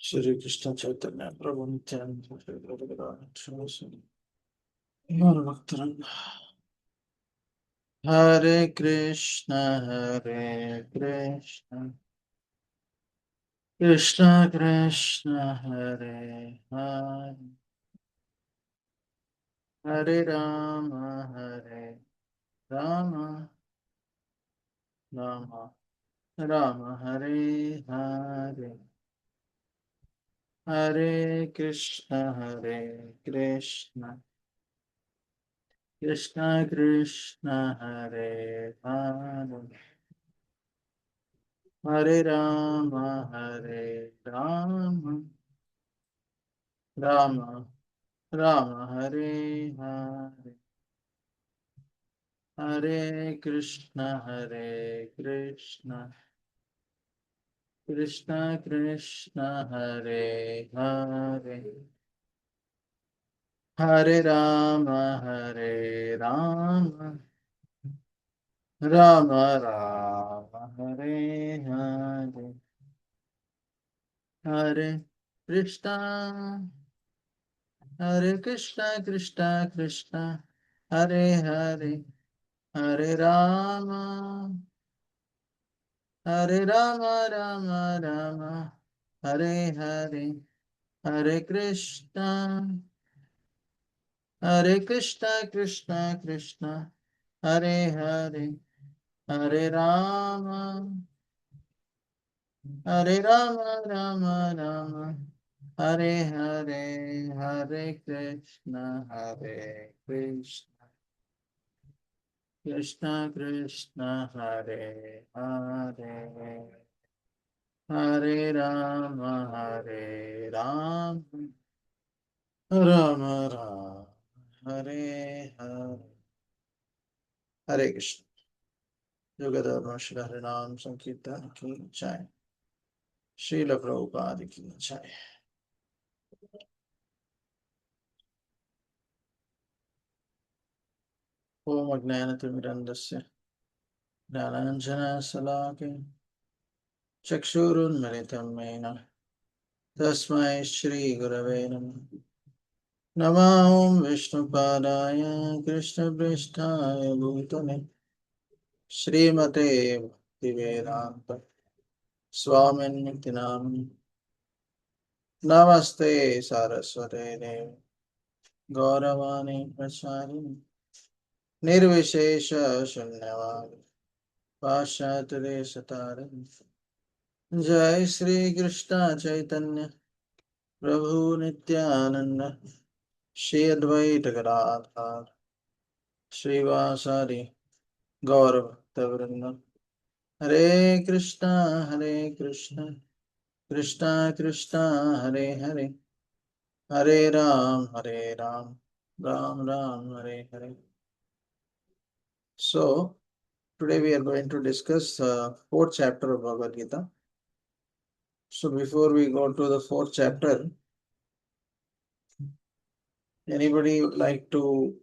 Shri Krishna Chaitanya Prabhu Nityananda Hare Krishna Krishna Krishna Hare Hare Hare Rama Rama Rama Rama Hare Hare Hare Krishna Krishna Krishna Hare Hare Hare Rama Rama Rama Hare Hare Hare Krishna Krishna Krishna Hare Hare Hare Rama Rama Rama Hare Hare Hare Krishna Krishna Krishna Hare Hare Hare Rama Rama Hare Hare Hare Krishna Krishna Hare Hare Hare Rama Rama Hare Hare Hare Krishna Krishna Krishna Hare Hare Hare Rama Rama Rama Hare Hare Hare Krishna Yogadharma Shri Harinam Sankirtan Ki Jai Srila Prabhupada Ki Jai Om Ajnanatimidandasya Jnananjana Salake Chakshurunmilitam Mena Tasmai Shri Gurave Namah Namah Om Vishnupadaya Krishna Pristhaya Bhutale Srimate Bhaktivedanta Swaminiti Namani Namaste Saraswate Devi Gauravani Prachari Nirvishesha Shunyavadi Pashatare Satare Jai Sri Krishna Chaitanya Prabhu Nityananda Shri Advaita Gadadhar Srivasari Gaurav Bhaktavrinda Hare Krishna Krishna Krishna Hare Hare Hare Ram Ram Hare Hare. So today we are going to discuss fourth chapter of Bhagavad Gita. So before we go to the fourth chapter, anybody would like to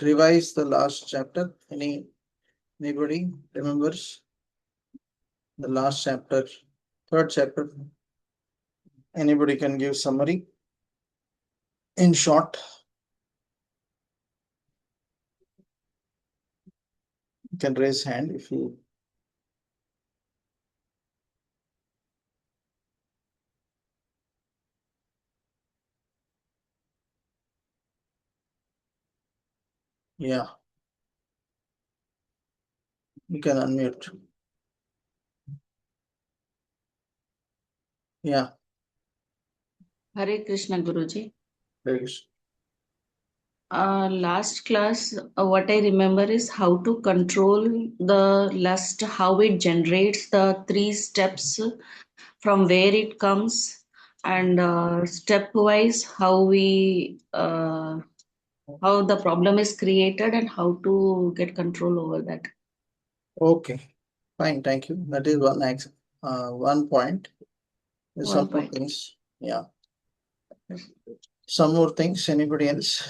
revise the last chapter? Anybody remembers the last chapter, third chapter? Anybody can give summary in short. You can raise hand if you. Yeah, you can unmute. Yeah, Hare Krishna Guruji. very Last class, what I remember is how to control the lust, how it generates the 3 steps from where it comes, and stepwise how the problem is created and how to get control over that. Okay, fine, thank you. That is one point. There's some One more point. things. Yeah. Some more things. Anybody else?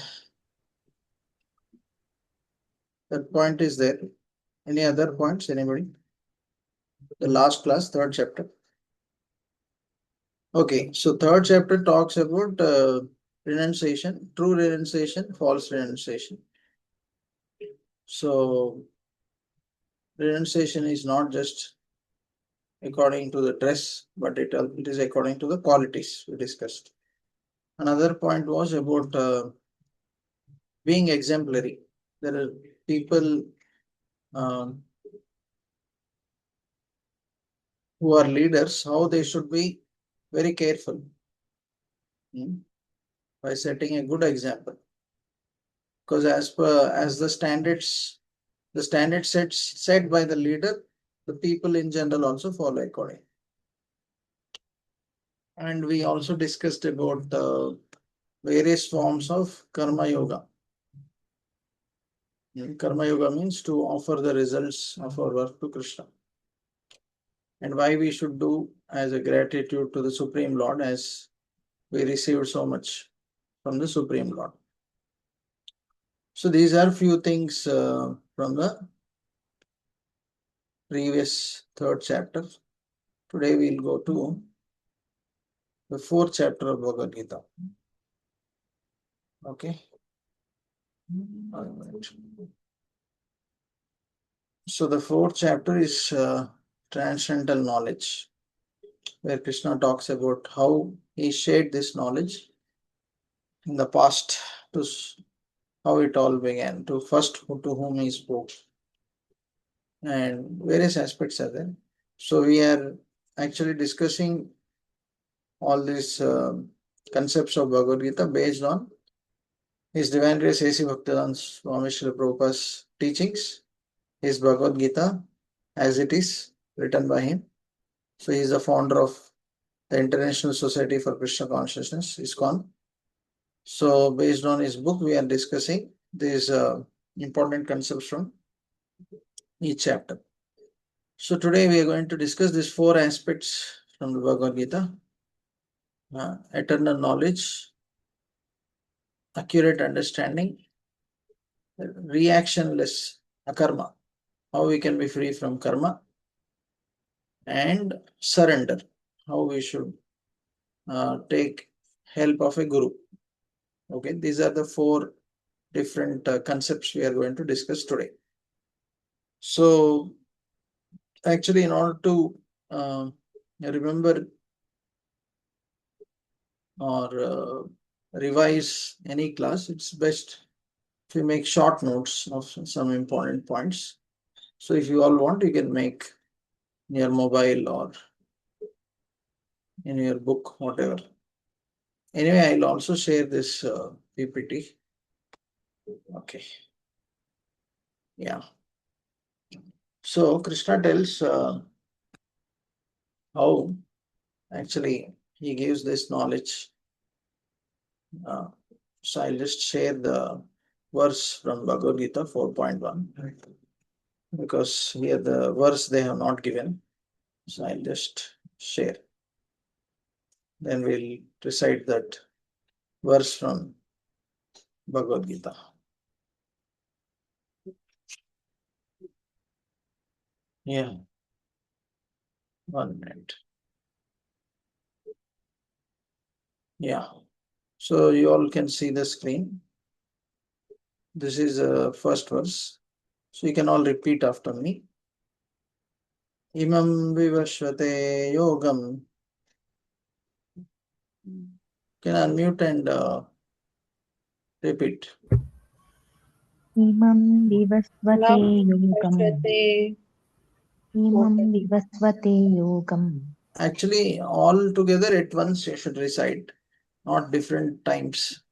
That point is there. Any other points? Anybody? The last class, third chapter. Okay, so third chapter talks about renunciation, true renunciation, false renunciation. So renunciation is not just according to the dress, but it is according to the qualities we discussed. Another point was about being exemplary. There are people who are leaders, how they should be very careful by setting a good example. Because as the standards set by the leader, the people in general also follow according. And we also discussed about the various forms of karma yoga. Karma yoga means to offer the results of our work to Krishna. And why we should do as a gratitude to the Supreme Lord as we received so much from the Supreme Lord. So these are few things from the previous third chapter. Today we'll go to the fourth chapter of Bhagavad Gita. Okay. So the fourth chapter is transcendental knowledge, where Krishna talks about how he shared this knowledge in the past, to how it all began, to first to whom he spoke, and various aspects are there. So we are actually discussing all these concepts of Bhagavad Gita based on His Divine Grace A.C. Bhaktivedanta Swami Srila Prabhupada's teachings, his Bhagavad Gita as it is written by him. So he is the founder of the International Society for Krishna Consciousness, ISKCON. So based on his book, we are discussing these important concepts from each chapter. So today we are going to discuss these four aspects from the Bhagavad Gita. Eternal knowledge, accurate understanding, reactionless akarma, how we can be free from karma, and surrender, how we should take help of a guru. Okay, these are the four different concepts we are going to discuss today. So actually, in order to remember or revise any class, it's best if you make short notes of some important points. So if you all want, you can make in your mobile or in your book, whatever. Anyway, I'll also share this PPT. Okay. Yeah. So Krishna tells how actually he gives this knowledge. So I'll just share the verse from Bhagavad Gita 4.1, because here the verse they have not given. So I'll just share. Then we'll recite that verse from Bhagavad Gita. Yeah. 1 minute. Yeah. So you all can see the screen. This is the first verse. So you can all repeat after me. Imam vivashvate yogam. Can unmute and repeat. Imam vivasvate yogam. Namaste. Imam vivasvate yogam. Actually, all together at once you should recite, not different times.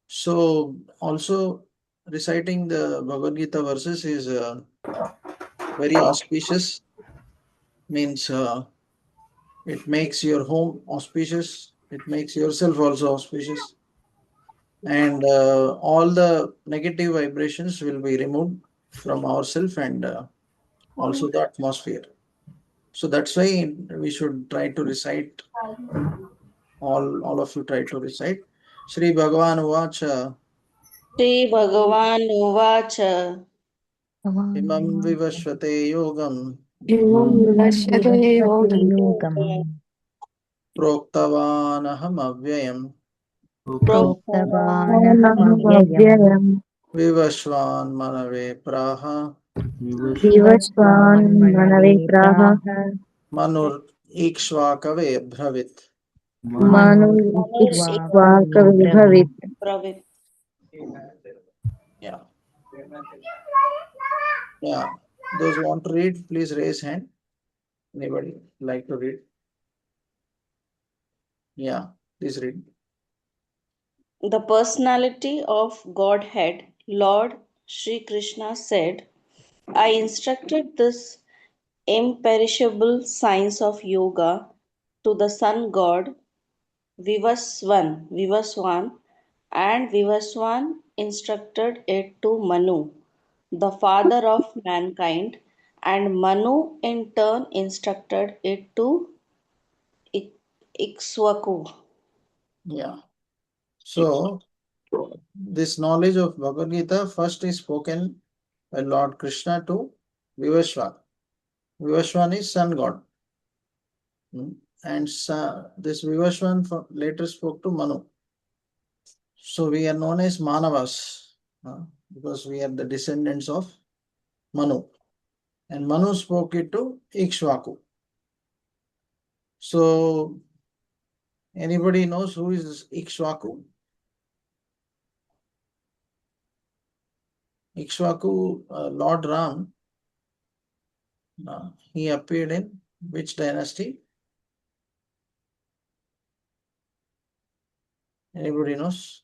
So also reciting the Bhagavad Gita verses is very auspicious. Means it makes your home auspicious. It makes yourself also auspicious. And all the negative vibrations will be removed from ourselves and also the atmosphere. So that's why we should try to recite, all of you try to recite. Shri Bhagavan Vacha Shri Bhagavan Uvacha Imam Vivashvate Yogam Imam Vivasvate vivasvate yogam. yogam. प्रोक्तवानहम् अव्ययम् प्रोक्तवानहमव्ययम् विवस्वान् मनवे प्राह विवस्वान् मनवे प्राह मनुर् ईक्ष्वाकवे ब्रवीत्. मनुरिक्ष्वाकवे भवेत्. Pravit. Yeah. Yeah. Those who want to read, please raise hand. Anybody like to read? Yeah, please read. The personality of Godhead, Lord Sri Krishna said, I instructed this imperishable science of yoga to the sun god Vivaswan, and Vivaswan instructed it to Manu, the father of mankind, and Manu in turn instructed it to Ikshvaku. Yeah. So, this knowledge of Bhagavad Gita first is spoken by Lord Krishna to Vivaswan. Vivaswan is sun god. And this Vivaswan later spoke to Manu. So we are known as Manavas because we are the descendants of Manu. And Manu spoke it to Ikshvaku. So anybody knows who is Ikshvaku? Ikshvaku, Lord Ram, he appeared in which dynasty? Anybody knows?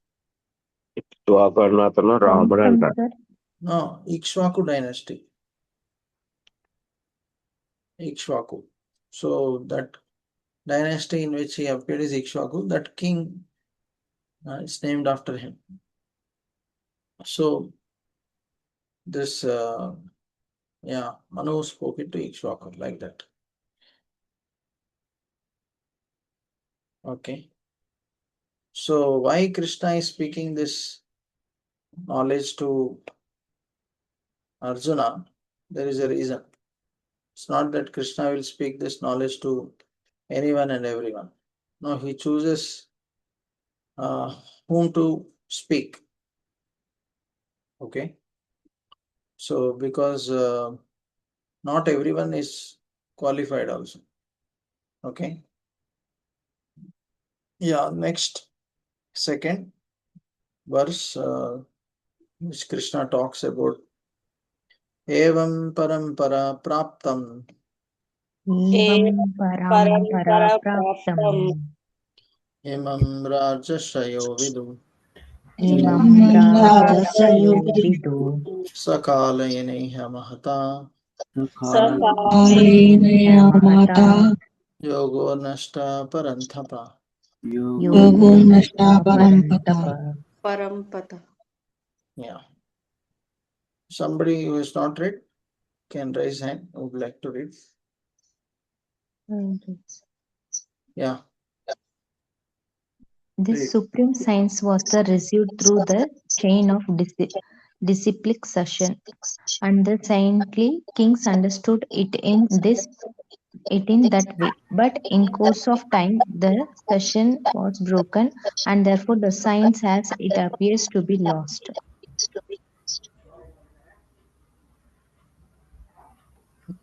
Swakarnatana Ramananta. No, Ikshvaku dynasty. Ikshvaku. So that dynasty in which he appeared is Ikshvaku. That king is named after him. So this, Manu spoke it to Ikshvaku like that. Okay. So why Krishna is speaking this knowledge to Arjuna? There is a reason. It's not that Krishna will speak this knowledge to anyone and everyone. No, he chooses whom to speak. Okay. So because not everyone is qualified also. Okay. Yeah, next second verse which Krishna talks about evam parampara praptam एवं Parampara parampara praptam praptam imam rajashayo vidu imam rajasayo vidu sakalayane mahata Sakale mahata yogo nashta paranthapa. yogo nashta parantapa. Parampata. Yeah. Somebody who is not read can raise hand who would like to read. Yeah. This Read. supreme science was received through the chain of disciplic succession, and the saintly kings understood it in that way. But in course of time, the succession was broken, and therefore the science as it appears to be lost.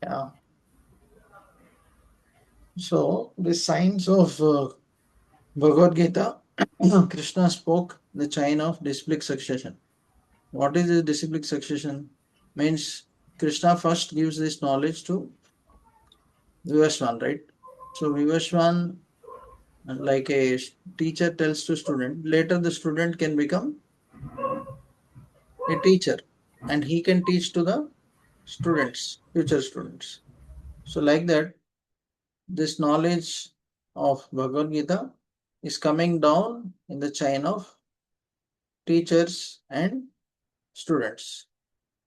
Yeah. So the science of Bhagavad Gita, Krishna spoke the chain of disciplic succession. What is this disciplic succession? Means Krishna first gives this knowledge to Vivaswan, right? So Vivaswan, like a teacher tells to student, later the student can become a teacher and he can teach to the students, future students. So like that, this knowledge of Bhagavad Gita is coming down in the chain of teachers and students.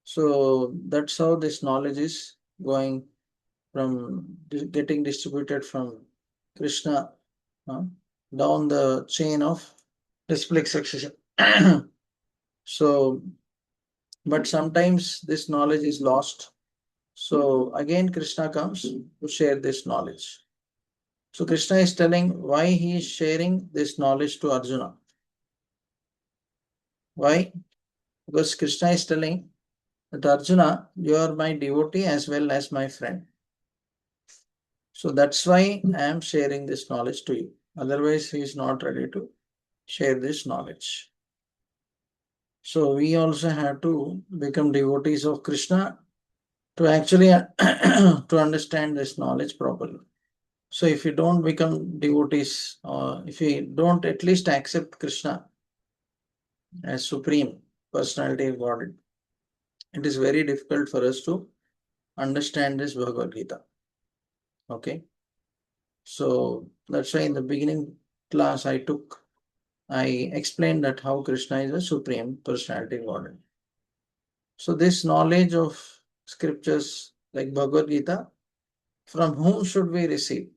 So that's how this knowledge is going from getting distributed from Krishna down the chain of disciplic succession. So, but sometimes this knowledge is lost. So again, Krishna comes to share this knowledge. So Krishna is telling why he is sharing this knowledge to Arjuna. Why? Because Krishna is telling that Arjuna, you are my devotee as well as my friend. So that's why I am sharing this knowledge to you. Otherwise, he is not ready to share this knowledge. So we also have to become devotees of Krishna to actually to understand this knowledge properly. So if you don't become devotees, or if you don't at least accept Krishna as supreme personality of God, it is very difficult for us to understand this Bhagavad Gita. Okay. So that's why in the beginning class I explained that how Krishna is a supreme personality of God. So this knowledge of scriptures like Bhagavad Gita, from whom should we receive?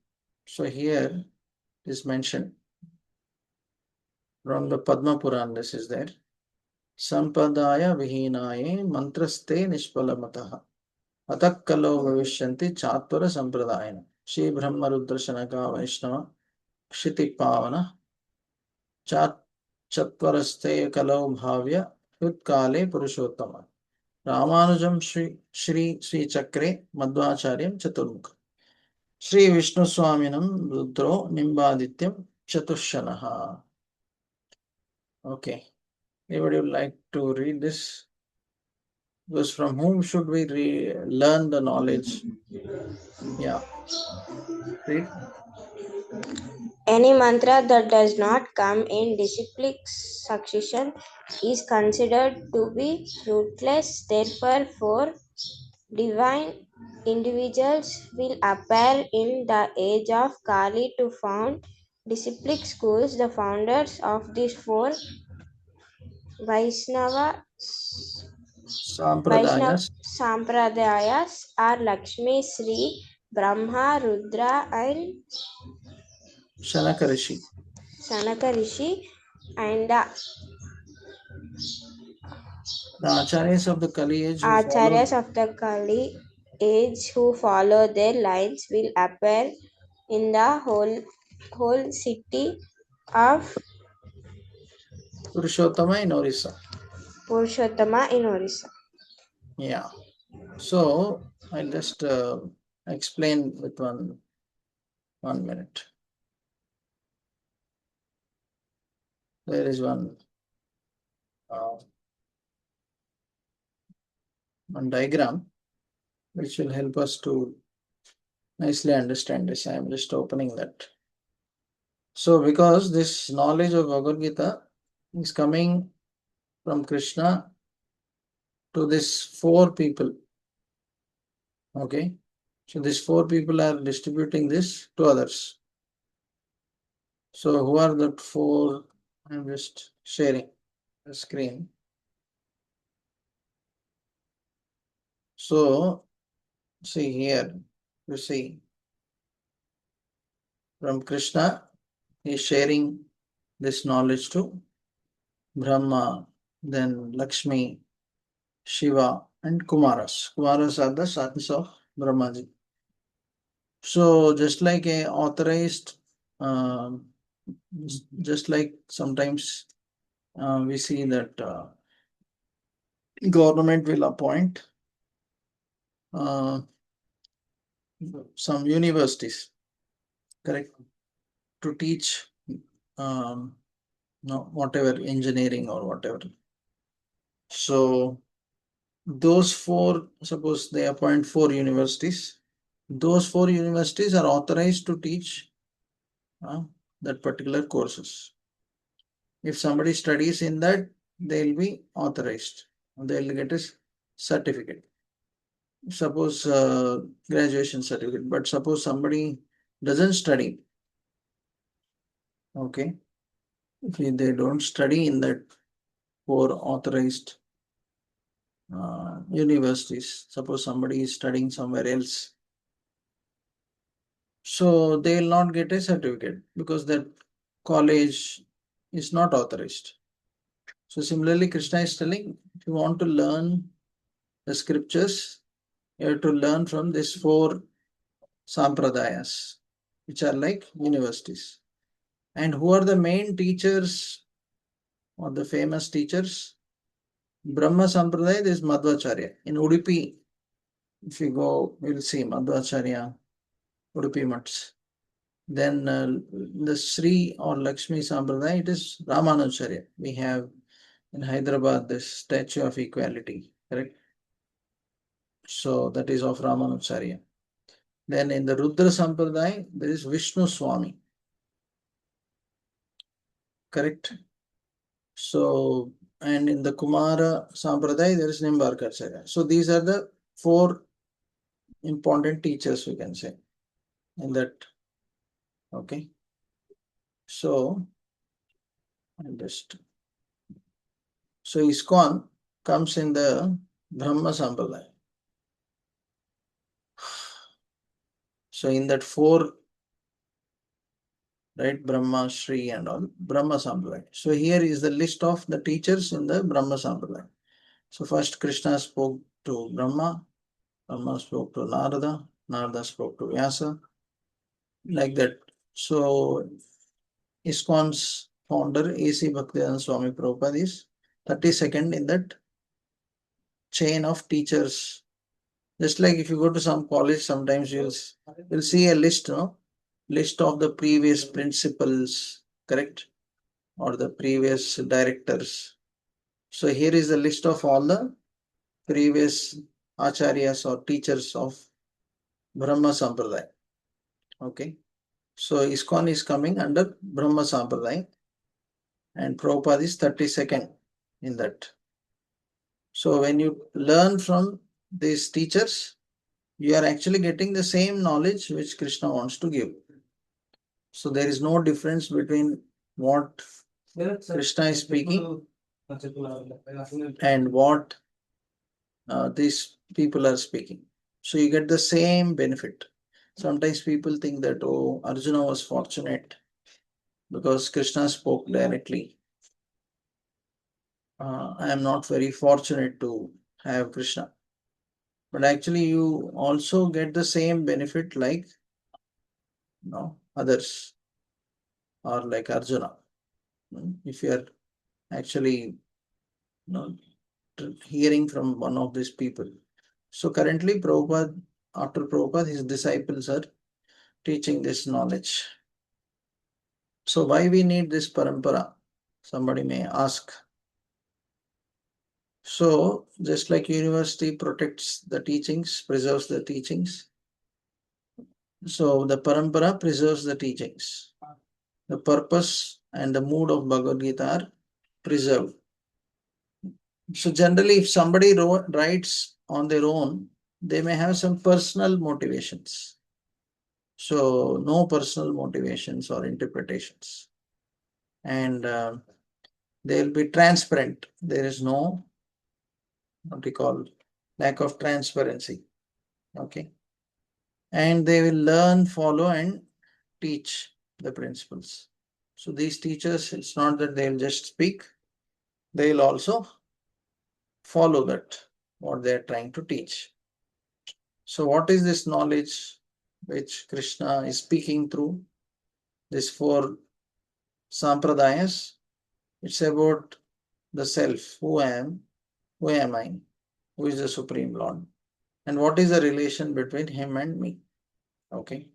So here is mentioned from the Padma Puran, this is there. Sampadaya vihinaye mantraste nishpalamataha atak kalo bhavishyanti chatvara sampradayana Shri Brahma Rudra Shanaka Vaishnava Kshiti Pavana chatvaraste kalau bhavya yutkale purushottama Ramanujam Sri Chakre Madhvacharyam Chaturmukha Sri Vishnu Swaminam Rudro Nimbadityam Chatushanaha. Okay. Anybody would like to read this? Because from whom should we learn the knowledge? Yeah. Read. Any mantra that does not come in disciplic succession is considered to be fruitless. Therefore, four divine individuals will appear in the age of Kali to found disciplic schools. The founders of these four Vaishnava Sampradayas Sampradayas are Lakshmi, Sri, Brahma, Rudra, and Shanaka Rishi. Sanaka Rishi, and The Acharyas of the Kali age who follow Acharyas of the Kali age who follow their lines will appear in the whole city of Purushottama in Orissa. Purushottama in Orissa. Yeah. So I'll just explain with one minute. There is one diagram which will help us to nicely understand this. I am just opening that. So because this knowledge of Bhagavad Gita is coming from Krishna to these four people. Okay. So these four people are distributing this to others. So who are the four? I'm just sharing the screen. So see here, you see from Krishna, he is sharing this knowledge to Brahma, then Lakshmi, Shiva, and Kumaras. Kumaras are the sons of Brahmaji. So just like a authorized, just like sometimes we see that government will appoint some universities, correct, to teach whatever engineering or whatever. So those four, suppose they appoint four universities, those four universities are authorized to teach that particular courses. If somebody studies in that, they'll be authorized. They'll get a certificate. Suppose graduation certificate, but suppose somebody doesn't study, okay, if they don't study in that four authorized universities, suppose somebody is studying somewhere else, so they will not get a certificate because that college is not authorized. So similarly, Krishna is telling, if you want to learn the scriptures, you have to learn from these four sampradayas. which are like universities. And who are the main teachers or the famous teachers? Brahma Sampradaya, there is Madhvacharya. In Udupi, if you go, you'll see Madhvacharya, Udupi Mats. Then the Sri or Lakshmi Sampradaya, it is Ramanujacharya. We have in Hyderabad this statue of equality, correct? So that is of Ramanujacharya. Then in the Rudra Sampradaya, there is Vishnu Swami, correct? So, and in the Kumara Sampradaya, there is Nimbarkacharya. So these are the 4 important teachers, we can say, in that. Okay. So, so ISKCON comes in the Brahma Sampradaya. So in that 4, right, Brahma, Sri and all, Brahma Sampradaya. So here is the list of the teachers in the Brahma Sampradaya. So first Krishna spoke to Brahma, Brahma spoke to Narada, Narada spoke to Vyasa, like that. So ISKCON's founder A.C. Bhaktivedanta Swami Prabhupada is 32nd in that chain of teachers. Just like if you go to some college, sometimes you'll see a list, no? List of the previous principals, correct? Or the previous directors. So here is the list of all the previous acharyas or teachers of Brahma Sampradaya. Okay. So ISKCON is coming under Brahma Sampradaya and Prabhupada is 32nd in that. So when you learn from these teachers, you are actually getting the same knowledge which Krishna wants to give. So there is no difference between what Krishna is speaking and what these people are speaking. So you get the same benefit. Sometimes people think that, oh, Arjuna was fortunate because Krishna spoke directly. I am not very fortunate to have Krishna. But actually you also get the same benefit like others or like Arjuna. If you are actually hearing from one of these people. So currently Prabhupada, after Prabhupada, his disciples are teaching this knowledge. So why we need this parampara? Somebody may ask. So just like university protects the teachings, preserves the teachings, so the parampara preserves the teachings. The purpose and the mood of Bhagavad Gita are preserved. So generally if somebody writes on their own, they may have some personal motivations. So no personal motivations or interpretations. And they will be transparent. There is no, what we call, lack of transparency. Okay. And they will learn, follow and teach the principles. So these teachers, it's not that they'll just speak, they'll also follow that, what they're trying to teach. So what is this knowledge which Krishna is speaking through these 4 sampradayas? It's about the self, who I am, who am I, who is the Supreme Lord, and what is the relation between him and me. Okay.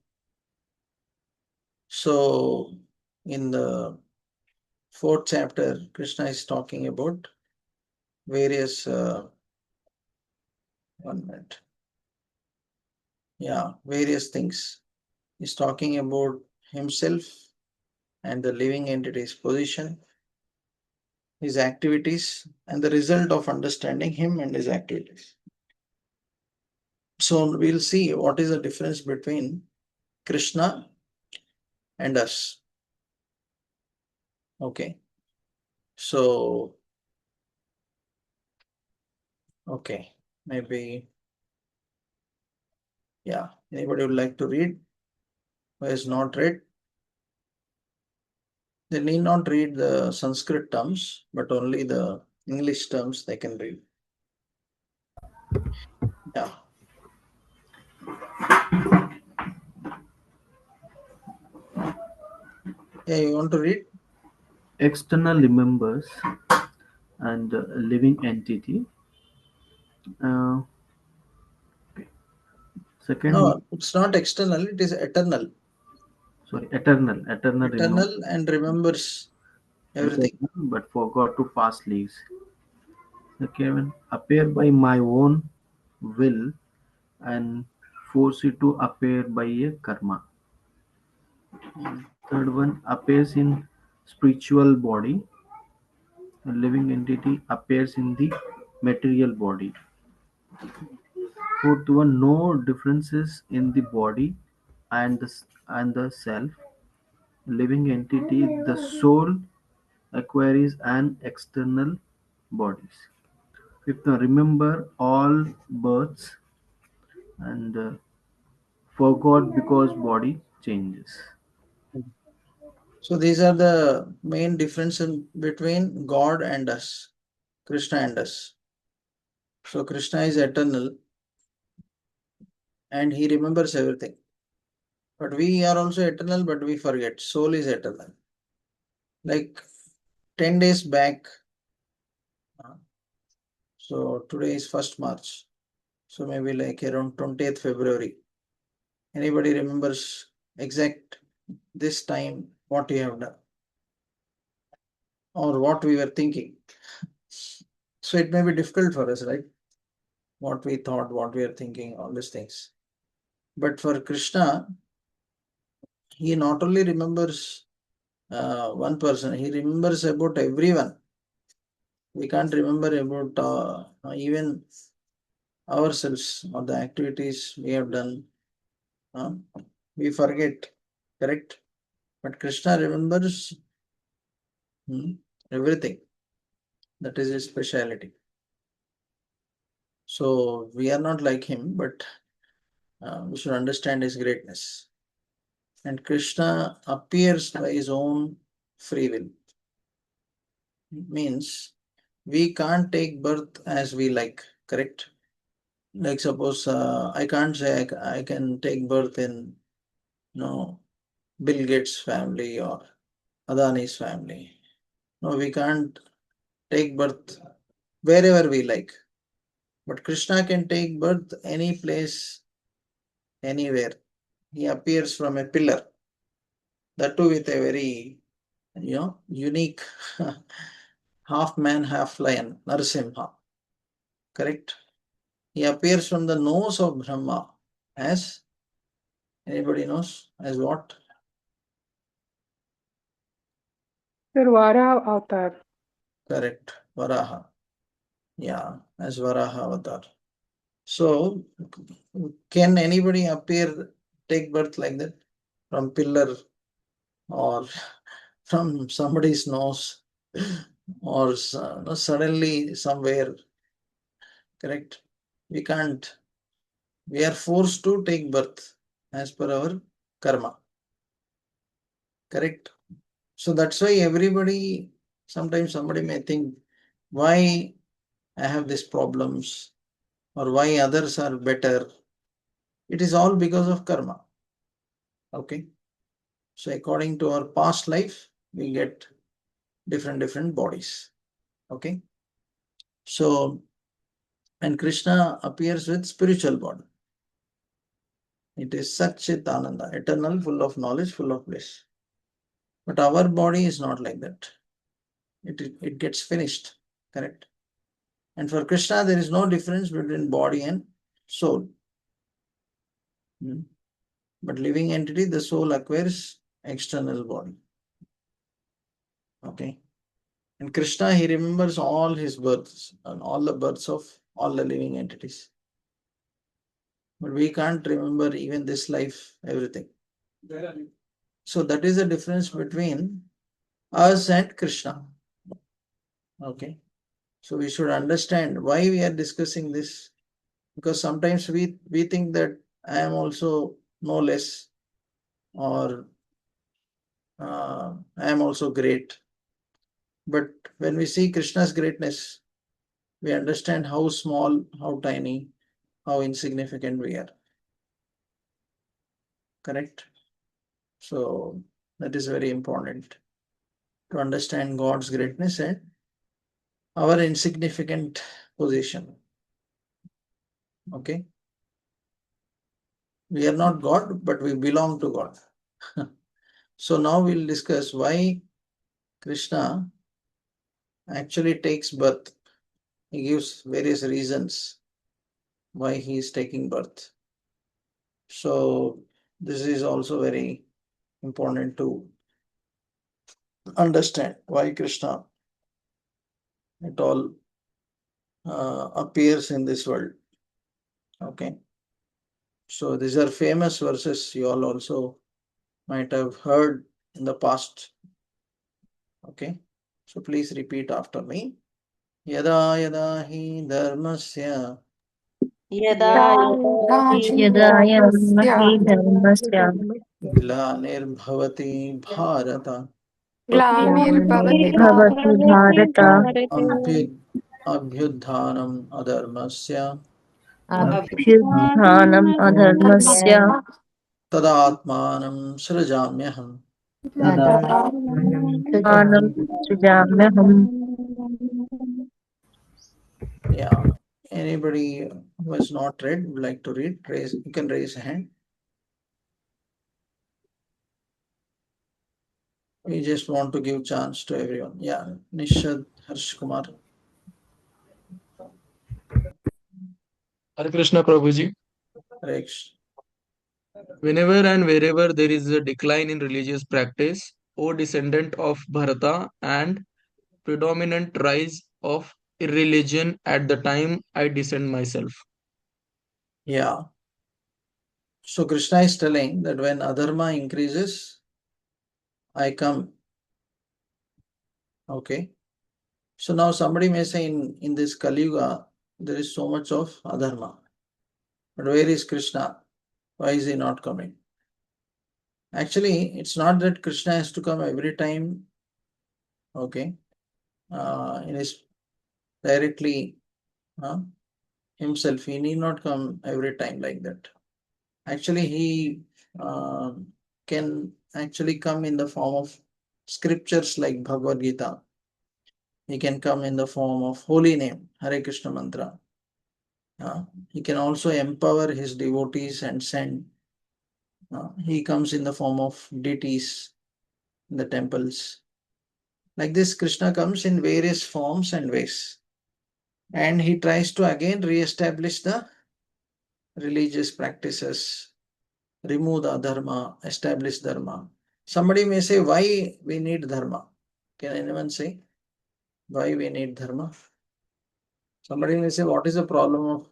So in the 4th chapter, Krishna is talking about various various things. He's talking about himself and the living entity's position, his activities, and the result of understanding him and his activities. So we'll see what is the difference between Krishna and us. Okay. So, okay, maybe, anybody would like to read who has not read? They need not read the Sanskrit terms, but only the English terms they can read. Yeah. Yeah, you want to read? External members and living entity. Uh, Second, No, it's not external, it is eternal. sorry, eternal remember, Eternal and remembers everything. eternal, but forgot to past lives. Second one, appear by my own will and force it to appear by a karma. Mm. Third one, appears in spiritual body. A living entity appears in the material body. Fourth one, no differences in the body and the self. Living entity, the soul acquires an external bodies. Fifth one, remember all births and forgot because body changes. So these are the main differences between God and us, Krishna and us. So Krishna is eternal and he remembers everything. But we are also eternal, but we forget. Soul is eternal. Like 10 days back, uh, so today is 1st March. So maybe like around 20th February. Anybody remembers exact this time what we have done or what we were thinking? So it may be difficult for us, right? What we thought, what we are thinking, all these things. But for Krishna, he not only remembers one person, he remembers about everyone. We can't remember about even ourselves or the activities we have done. Uh, we forget, correct? But Krishna remembers everything. That is his speciality. So we are not like him, but we should understand his greatness. And Krishna appears by his own free will. Means we can't take birth as we like, correct? Like suppose I can't say I can take birth in Bill Gates family or Adani's family. No, we can't take birth wherever we like. But Krishna can take birth any place, anywhere. He appears from a pillar. That too with a very unique half man, half lion, Narasimha. Correct? He appears from the nose of Brahma as anybody knows as what? Sir, Vara avatar. Correct. Varaha. Yeah, as Varaha avatar. So can anybody appear, take birth like that? From pillar or from somebody's nose or suddenly somewhere, correct? We can't. We are forced to take birth as per our karma, correct? So that's why everybody, sometimes somebody may think, why I have these problems or why others are better. It is all because of karma. Okay. So according to our past life, we get different bodies. Okay. So, and Krishna appears with spiritual body. It is Satchit Ananda, eternal, full of knowledge, full of bliss. But our body is not like that. It gets finished, correct? And for Krishna, there is no difference between body and soul. But living entity, the soul acquires external body. Okay. And Krishna, he remembers all his births and all the births of all the living entities. But we can't remember even this life, everything. So that is the difference between us and Krishna. Okay. So we should understand why we are discussing this. Because sometimes we think that I am also no less or I am also great. But when we see Krishna's greatness, we understand how small, how tiny, how insignificant we are. Correct? So That is very important to understand God's greatness and our insignificant position. Okay. We are not God, but we belong to God. So now we'll discuss why Krishna actually takes birth. He gives various reasons why he is taking birth. So this is also very important to understand why Krishna at all appears in this world. Okay. So these are famous verses you all also might have heard in the past. Okay. So please repeat after me. Yada yada hi dharmasya Yada yada hi यदा Dharmasya हि धर्मस्य ग्लानिर्भवति Bharat Glanirvavati भवति Bharat अभ्यु अभ्युत्थानम् अधर्मस्य अभ्युत्थानम् अधर्मस्य तदात्मानं सृजाम्यहम्. तदात्मानं सृजाम्यहम्. Yeah. Anybody who has not read would like to read? You can raise a hand. We just want to give chance to everyone. Yeah, Nishad Harsh Kumar. Hare Krishna Prabhuji. Rex. Whenever and wherever there is a decline in religious practice, O descendant of Bharata, and predominant rise of irreligion, at the time I descend myself. Yeah. So Krishna is telling that when adharma increases, I come. Okay. So now somebody may say in this Kali Yuga, there is so much of adharma. But where is Krishna? Why is he not coming? Actually, it's not that Krishna has to come every time. Okay. In his directly himself. He need not come every time like that. Actually, he can actually come in the form of scriptures like Bhagavad Gita. He can come in the form of holy name, Hare Krishna mantra. He can also empower his devotees and send. He comes in the form of deities in the temples. Like this, Krishna comes in various forms and ways. And he tries to again re-establish the religious practices, remove the dharma, establish dharma. Somebody may say, why we need dharma? Can anyone say why we need dharma? Somebody may say, what is the problem of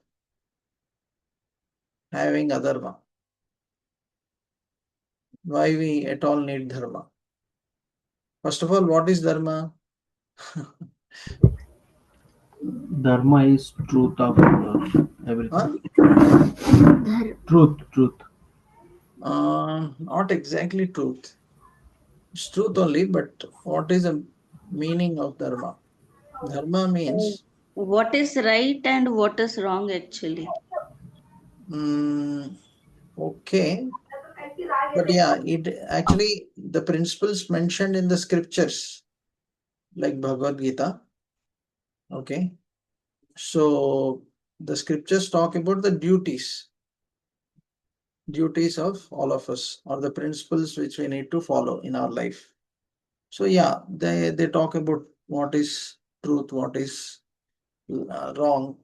having adharma? Why we at all need dharma? First of all, what is dharma? Dharma is truth of everything. Truth. Not exactly truth. It's truth only, but what is the meaning of dharma? Dharma means what is right and what is wrong actually. okay, but yeah, it actually the principles mentioned in the scriptures like Bhagavad Gita. Okay, so the scriptures talk about the duties of all of us, or the principles which we need to follow in our life. So yeah, they talk about what is truth, what is wrong.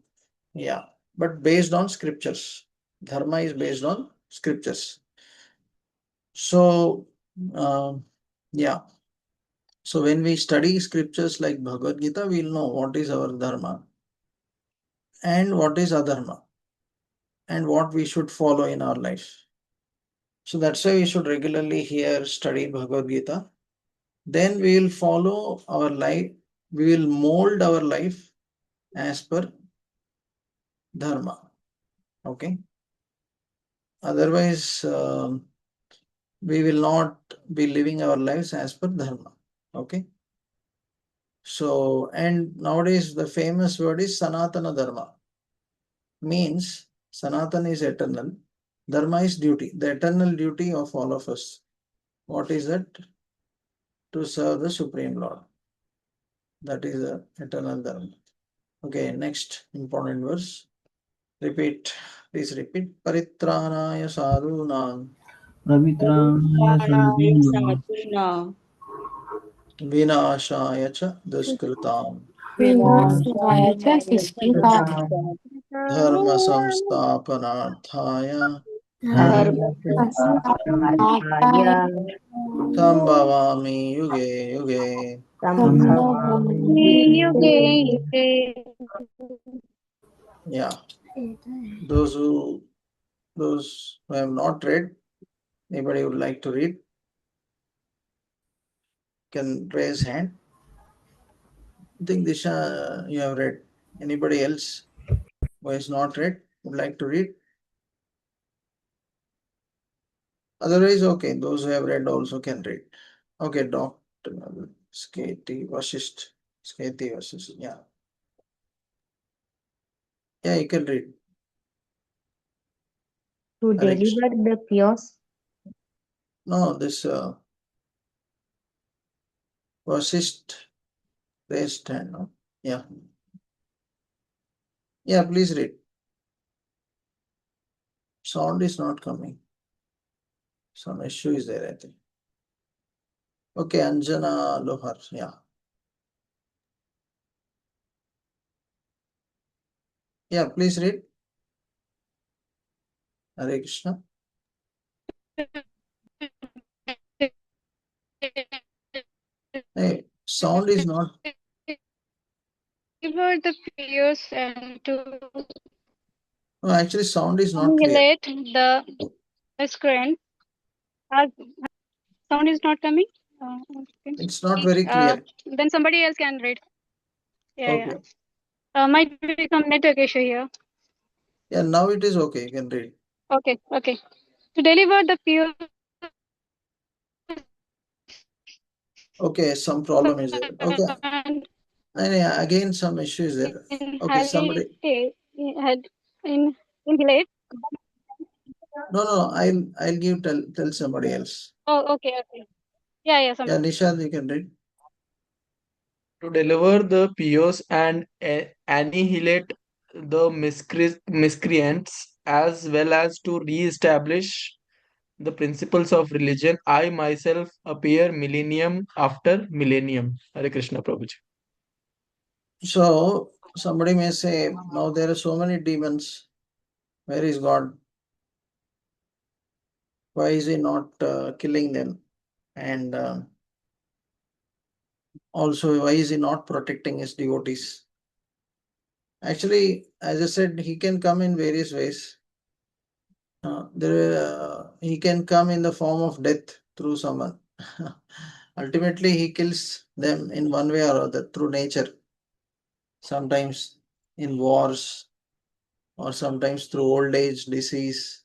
Yeah, but based on scriptures. Dharma is based on scriptures. So yeah, so when we study scriptures like Bhagavad Gita, we'll know what is our dharma and what is adharma and what we should follow in our life. So that's why we should regularly hear, study Bhagavad Gita. Then we will follow our life, we will mold our life as per dharma. Okay. Otherwise, we will not be living our lives as per dharma. Okay. So, and nowadays the famous word is Sanatana Dharma. Means Sanatana is eternal. Dharma is duty, the eternal duty of all of us. What is that? to serve the Supreme Lord. That is the eternal dharma. Okay, next important verse. Repeat. Please repeat. Paritranaya sadhunam Pavitranaya sadhunam Sadhuna vinashaya cha duskritam विनाशाय च शिष्टिका dharma samsthapanarthaya sambhavami yuge yuge. Yeah, those who have not read, anybody would like to read, can raise hand. I think Disha, you have read. Anybody else who has not read would like to read? Otherwise, okay, those who have read also can read. Okay, Dr. Sketi Vasist. Sketi Vasist, yeah. Yeah, you can read. To Hare Krishna. deliver the pures No, this Vasist raised hand, no? Yeah. Yeah, please read. Sound is not coming. Some issue is there, I think. Okay, Anjana Lohar, yeah. Yeah, please read. Hare Krishna. Hey, sound is not. Deliver the pures and to No, actually, sound is not clear. annihilate the miscreant. As sound is not coming. Okay. It's not very clear. Then somebody else can read. Yeah, Okay. yeah. Might be some network issue here. Yeah, now it is okay. You can read. Okay, okay. To deliver the pure Okay, some problem is there. Okay. and And yeah, again, some issue is there. Okay, somebody. inhalate. No, I'll give tell somebody else. Oh, okay, okay. Yeah, Yeah, somebody. Nishad, you can read. To deliver the pious and annihilate the miscreants, as well as to re-establish the principles of religion, I myself appear millennium after millennium. Hare Krishna Prabhuji. So somebody may say, now there are so many demons. Where is God? Why is he not killing them? And also, why is he not protecting his devotees? Actually, as I said, he can come in various ways. He can come in the form of death through someone. Ultimately, he kills them in one way or other through nature. Sometimes in wars, or sometimes through old age, disease.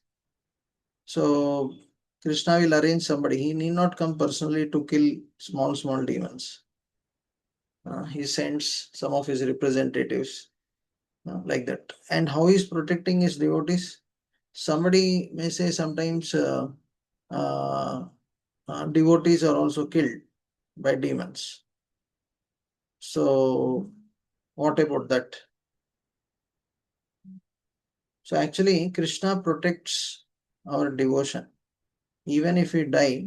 So Krishna will arrange somebody. He need not come personally to kill small demons. He sends some of his representatives like that. And how he is protecting his devotees? Somebody may say sometimes uh, devotees are also killed by demons. So what about that? So actually, Krishna protects our devotion. Even if we die,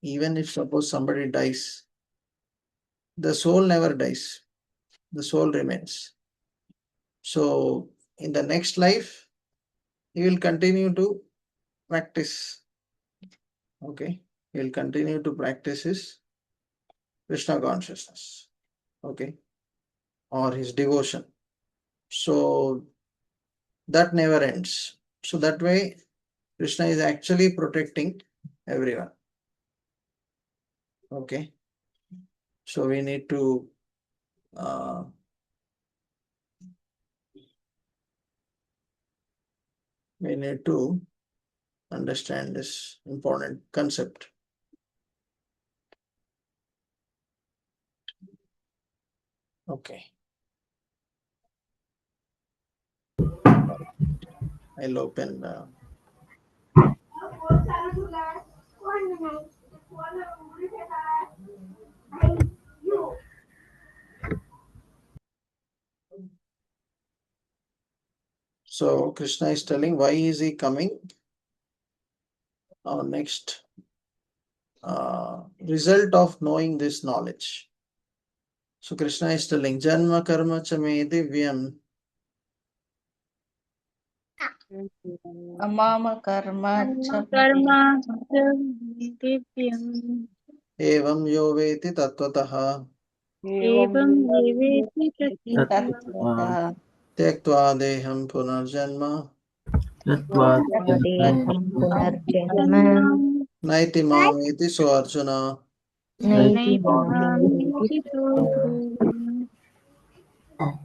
even if suppose somebody dies, the soul never dies. The soul remains. So in the next life, he will continue to practice. Okay. He will continue to practice his Krishna consciousness. Okay. Or his devotion. So that never ends. So that way, Krishna is actually protecting everyone. Okay. So we need to uh, understand this important concept. Okay. I'll open. So Krishna is telling why is he coming. Our next result of knowing this knowledge. So Krishna is telling Janma Karma cha me divyam Amama karma cha Karma divyam evam yo veti tattvataha evam yeveti tattva tyaktva deham punarjanma Tattva Deham punarjanma tattva naiti mameti so Arjuna. naiti Naiti mameti.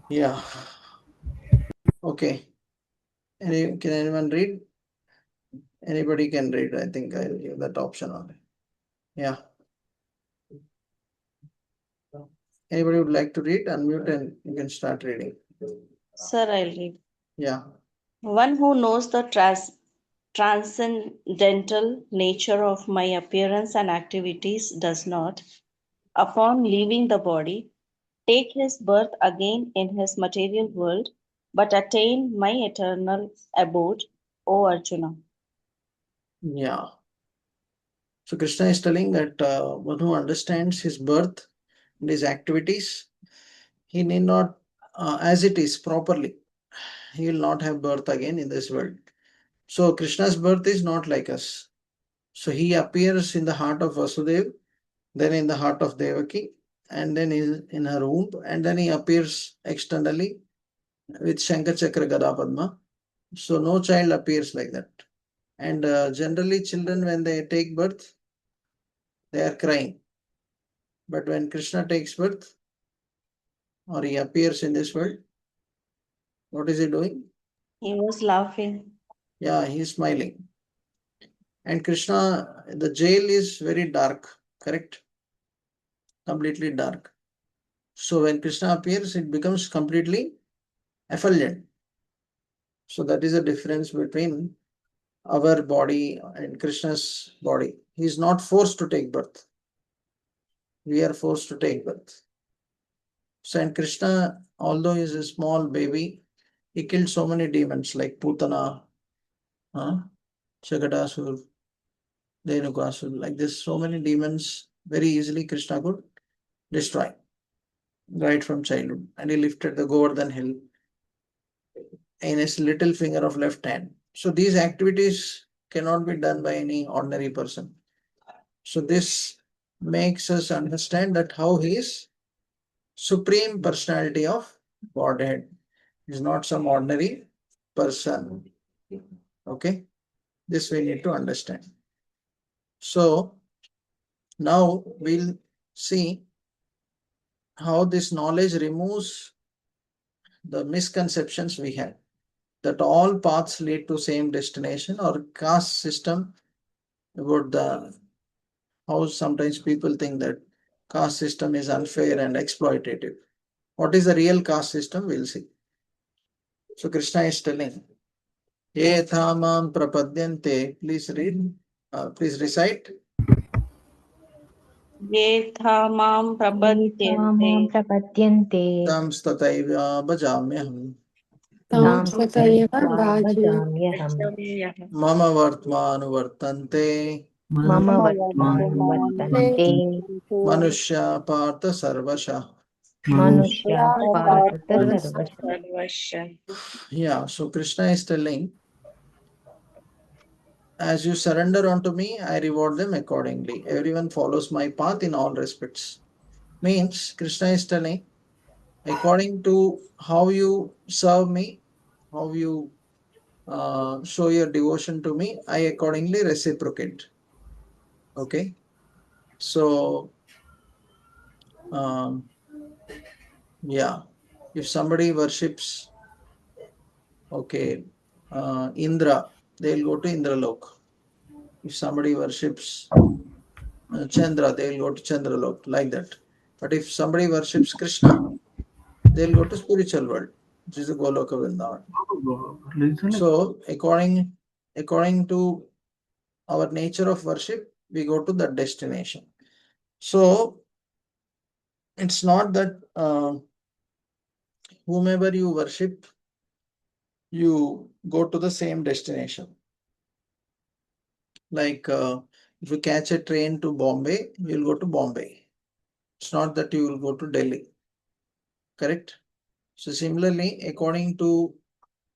Yeah. Okay. Can anyone read? Anybody can read. I think I'll give that option only. Yeah. Anybody would like to read? Unmute and you can start reading. Sir, I'll read. Yeah. One who knows the transcendental nature of my appearance and activities does not, upon leaving the body, take his birth again in his material world, but attain my eternal abode, O Arjuna. Yeah. So Krishna is telling that one who understands his birth and his activities, he need not, as it is properly, he will not have birth again in this world. So Krishna's birth is not like us. So he appears in the heart of Vasudeva, then in the heart of Devaki, and then in her womb, and then he appears externally with Shankar Chakra Gada Padma. So no child appears like that. And generally children when they take birth, they are crying. But when Krishna takes birth or he appears in this world, what is he doing? He was laughing. Yeah, he is smiling. And Krishna, the jail is very dark, correct? Completely dark. So when Krishna appears, it becomes completely effulgent. So that is the difference between our body and Krishna's body. He is not forced to take birth. We are forced to take birth. So and Krishna, although he is a small baby, he killed so many demons like Putana, Chagatasur, Dhenukasur, like this, so many demons very easily Krishna could destroy right from childhood. And he lifted the Govardhan hill in his little finger of left hand. So these activities cannot be done by any ordinary person. So this makes us understand that how he is supreme personality of Godhead. He is not some ordinary person. Okay, this we need to understand. So now we'll see how this knowledge removes the misconceptions we have that all paths lead to same destination or caste system about the how sometimes people think that caste system is unfair and exploitative. What is the real caste system? We'll see. So Krishna is telling, Ye thamam prapadyante, please read, please recite. Ye thamam Tamam prapadyante prapadyante Tam stataiva bhajamyaham Tam tam sataiva sataiva bhaji. bhajamyaham mama vartmanuvartante mama Mama vartmanuvartante manushya partha sarvasha. manushya partha Partha sarvasya. Sarvasya. Yeah, so Krishna is telling, as you surrender unto me, I reward them accordingly. Everyone follows my path in all respects. Means Krishna is telling, according to how you serve me, how you show your devotion to me, I accordingly reciprocate. Okay, so yeah, if somebody worships, okay, Indra, they'll go to Indralok. If somebody worships Chandra, they'll go to Chandralok, like that. But if somebody worships Krishna, they'll go to spiritual world, which is the Goloka Vrindavan. So according to our nature of worship, we go to that destination. So it's not that whomever you worship, you go to the same destination. Like if you catch a train to Bombay, you'll go to Bombay. It's not that you will go to Delhi. Correct? So similarly, according to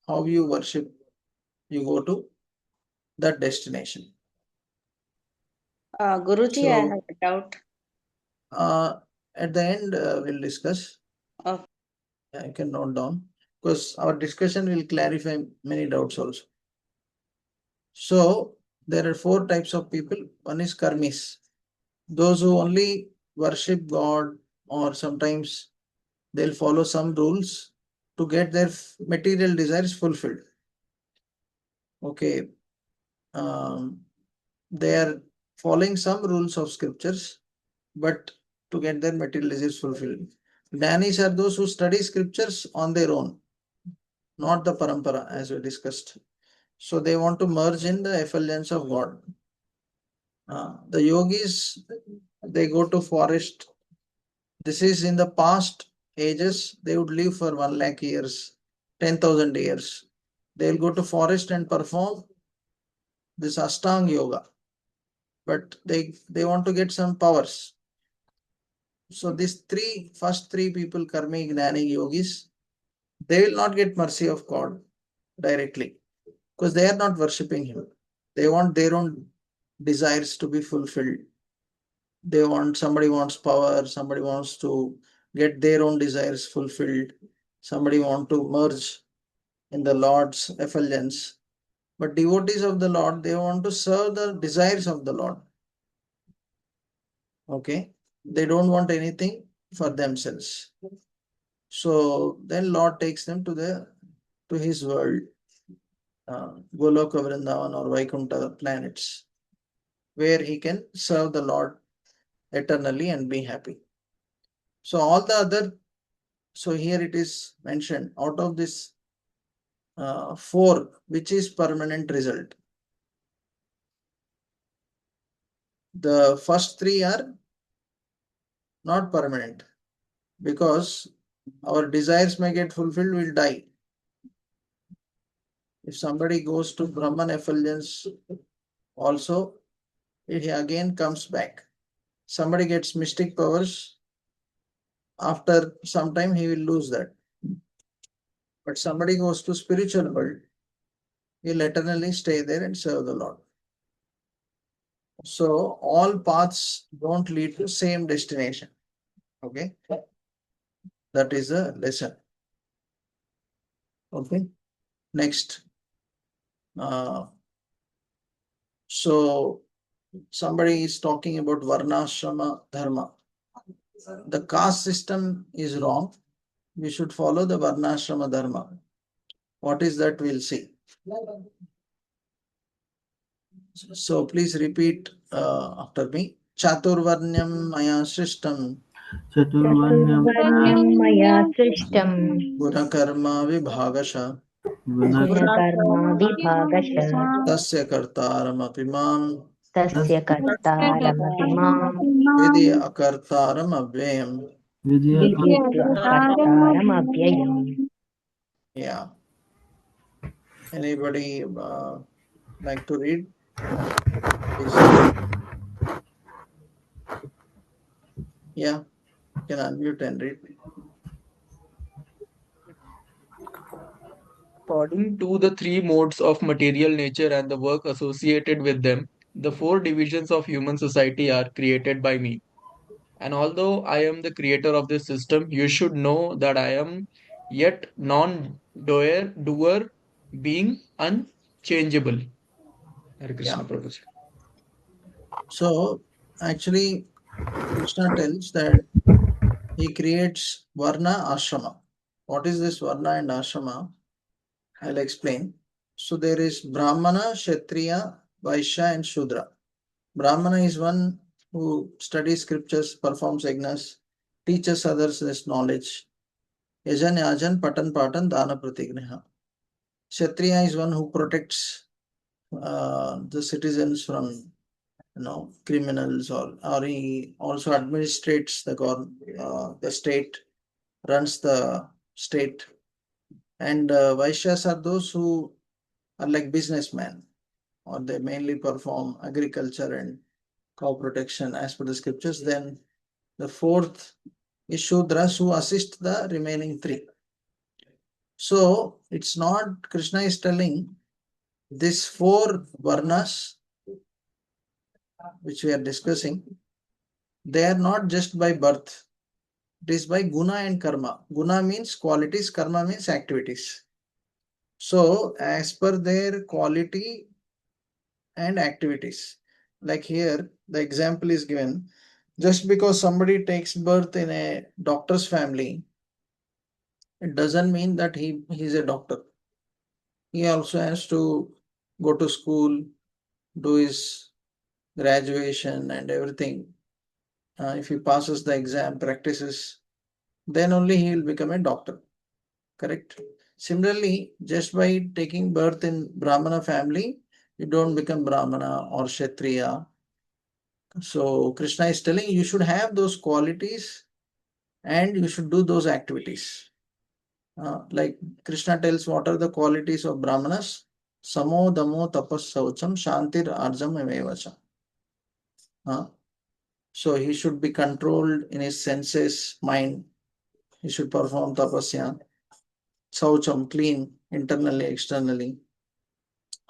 how you worship, you go to that destination. Guruji, I So have a doubt. at the end, we'll discuss. Okay. You can note down because our discussion will clarify many doubts also. So there are 4 types of people. One is karmis, those who only worship God, or sometimes they'll follow some rules to get their material desires fulfilled. Okay, they are following some rules of scriptures, but to get their material desires fulfilled. Jnanis are those who study scriptures on their own, not the parampara, as we discussed. So they want to merge in the effulgence of God. The yogis, they go to forest. This is in the past ages, they would live for 1 lakh years, 10,000 years. They'll go to forest and perform this Ashtanga yoga, but they want to get some powers. So these first three people, karmi, gnani, yogis, they will not get mercy of God directly because they are not worshipping Him. They want their own desires to be fulfilled. Somebody wants power, somebody wants to get their own desires fulfilled, somebody want to merge in the Lord's effulgence. But devotees of the Lord, they want to serve the desires of the Lord. Okay, they don't want anything for themselves. So then Lord takes them to His world, Goloka, Vrindavan, or Vaikuntha planets, where He can serve the Lord eternally and be happy. So all the other, so here it is mentioned, out of this 4, which is permanent result. The first 3 are not permanent because our desires may get fulfilled, we'll die. If somebody goes to Brahman effulgence, also he again comes back. Somebody gets mystic powers, after some time he will lose that. But somebody goes to spiritual world, he'll eternally stay there and serve the Lord. So all paths don't lead to same destination. Okay, that is a lesson. Okay, next. So somebody is talking about varnashrama dharma. The caste system is wrong. We should follow the varnashrama dharma. What is that? We'll see. So please repeat after me. Chaturvarnyam maya srishtam Chaturvanyam Chaturvarnyam maya srishtam gunakarma vibhagasha gunakarma vibhagasha tasya kartaram apimam tasya kartaramati mam vidi akartaram avyayam. viditya akartaram avyayam. Yeah. Anybody like to read? Please. Yeah, you can unmute and read. According to the 3 modes of material nature and the work associated with them, the 4 divisions of human society are created by me. And although I am the creator of this system, you should know that I am yet doer, being unchangeable. Hare Krishna, Yeah. Prabhuji. So actually, Krishna tells that he creates Varna Ashrama. What is this Varna and Ashrama? I'll explain. So there is Brahmana, Kshatriya, Vaishya, and Shudra. Brahmana is one who studies scriptures, performs yajnas, teaches others this knowledge. Yajan, Yajan, Patan, Patan, Dana, Pratigriha. Kshatriya is one who protects the citizens from criminals, or he also administrates the state, runs the state, And Vaishyas are those who are like businessmen, or they mainly perform agriculture and cow protection as per the scriptures. Then the fourth is Shudras, who assist the remaining three. So it's not, Krishna is telling these four varnas which we are discussing, they are not just by birth. It is by guna and karma. Guna means qualities, karma means activities. So as per their quality and activities, like here the example is given, just because somebody takes birth in a doctor's family, it doesn't mean that he's a doctor. He also has to go to school, do his graduation and everything. If he passes the exam, practices, then only he will become a doctor. Correct? Similarly, just by taking birth in Brahmana family, you don't become Brahmana or Kshatriya. So Krishna is telling you should have those qualities and you should do those activities. Like Krishna tells, what are the qualities of Brahmanas? Samo, Damo, Tapas, Saucham, Shantir, Arjam, Evacha. So he should be controlled in his senses, mind. He should perform tapasya. Saucham, clean, internally, externally.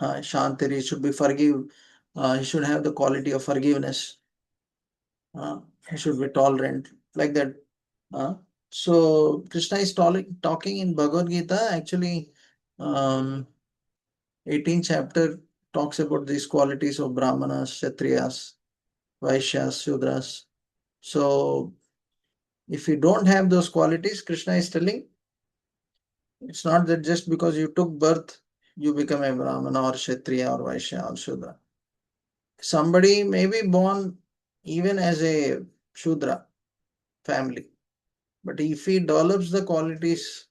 Shantiri, he should be forgive. He should have the quality of forgiveness. He should be tolerant, like that. So Krishna is talking in Bhagavad Gita. Actually, 18th chapter talks about these qualities of Brahmanas, Kshatriyas, Vaishyas, Shudras. So if you don't have those qualities, Krishna is telling, it's not that just because you took birth, you become a Brahmana or Kshatriya or Vaishya or Shudra. Somebody may be born even as a Shudra family, but if he develops the qualities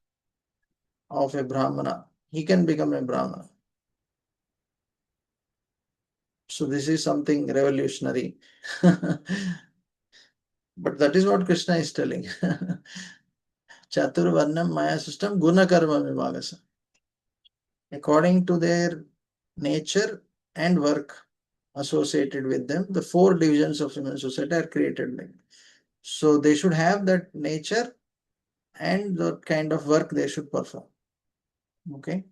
of a Brahmana, he can become a Brahmana. So this is something revolutionary. But that is what Krishna is telling. Chatur Varnam Maya system Guna Karma Vibhagasa. According to their nature and work associated with them, the four divisions of human society are created like. So they should have that nature and the kind of work they should perform. Okay.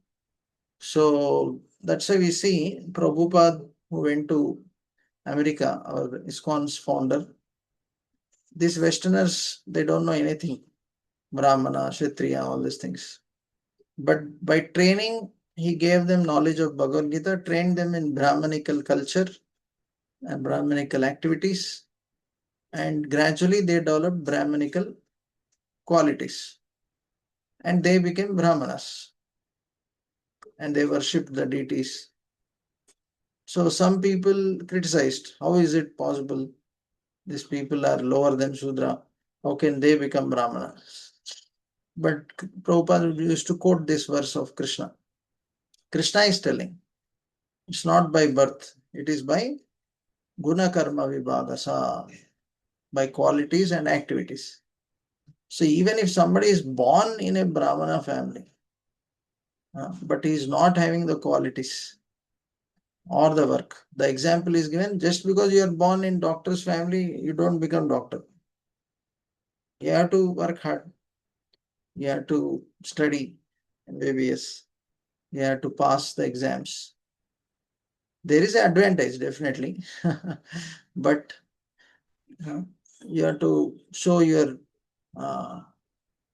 So that's why we see Prabhupada, who went to America, or ISKCON's founder, these Westerners, they don't know anything. Brahmana, Kshatriya, all these things. But by training, he gave them knowledge of Bhagavad Gita, trained them in Brahmanical culture and Brahmanical activities, and gradually they developed Brahmanical qualities. And they became Brahmanas. And they worshipped the deities. So some people criticized, how is it possible? These people are lower than Shudra. How can they become Brahmanas? But Prabhupada used to quote this verse of Krishna. Krishna is telling, it's not by birth, it is by guna karma vibhagasa, by qualities and activities. So even if somebody is born in a Brahmana family, but he is not having the qualities or the work. The example is given, just because you are born in doctor's family, you don't become doctor. You have to work hard. You have to study MBBS. You have to pass the exams. There is an advantage, definitely. But you have to show your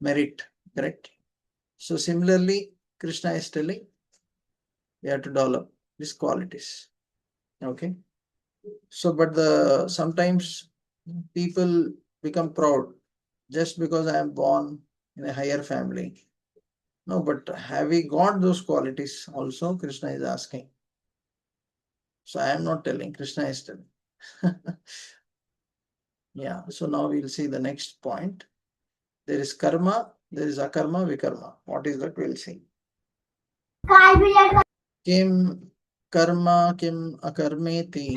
merit, correct? So similarly, Krishna is telling, you have to develop these qualities. Okay. So, but sometimes people become proud just because I am born in a higher family. No, but have we got those qualities also? Krishna is asking. So I am not telling, Krishna is telling. Yeah, so now we'll see the next point. There is karma, there is akarma, vikarma. What is that? We'll see. Kim karma, kim akarmeti.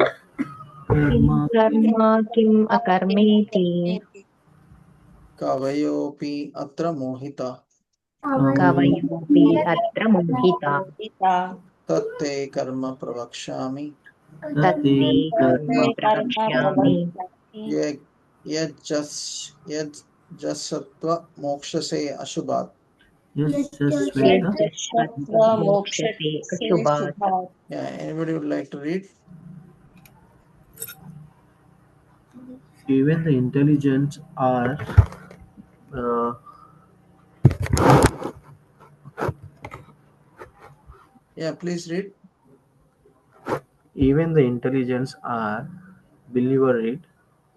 Kim karma kim akarmeti Kavayopi atra mohita. कवयोऽपि अत्र मोहिता तत्ते कर्म प्रवक्ष्यामि तत्ते कर्म प्रवक्ष्यामि ये- यज्जस्त्व मोक्षसे अशुभात्. यज्जस्वत्व मोक्षसे अशुभात् Yeah, anybody would like to read? Even the intelligence are uh, Yeah, please read. even the intelligence are bewildered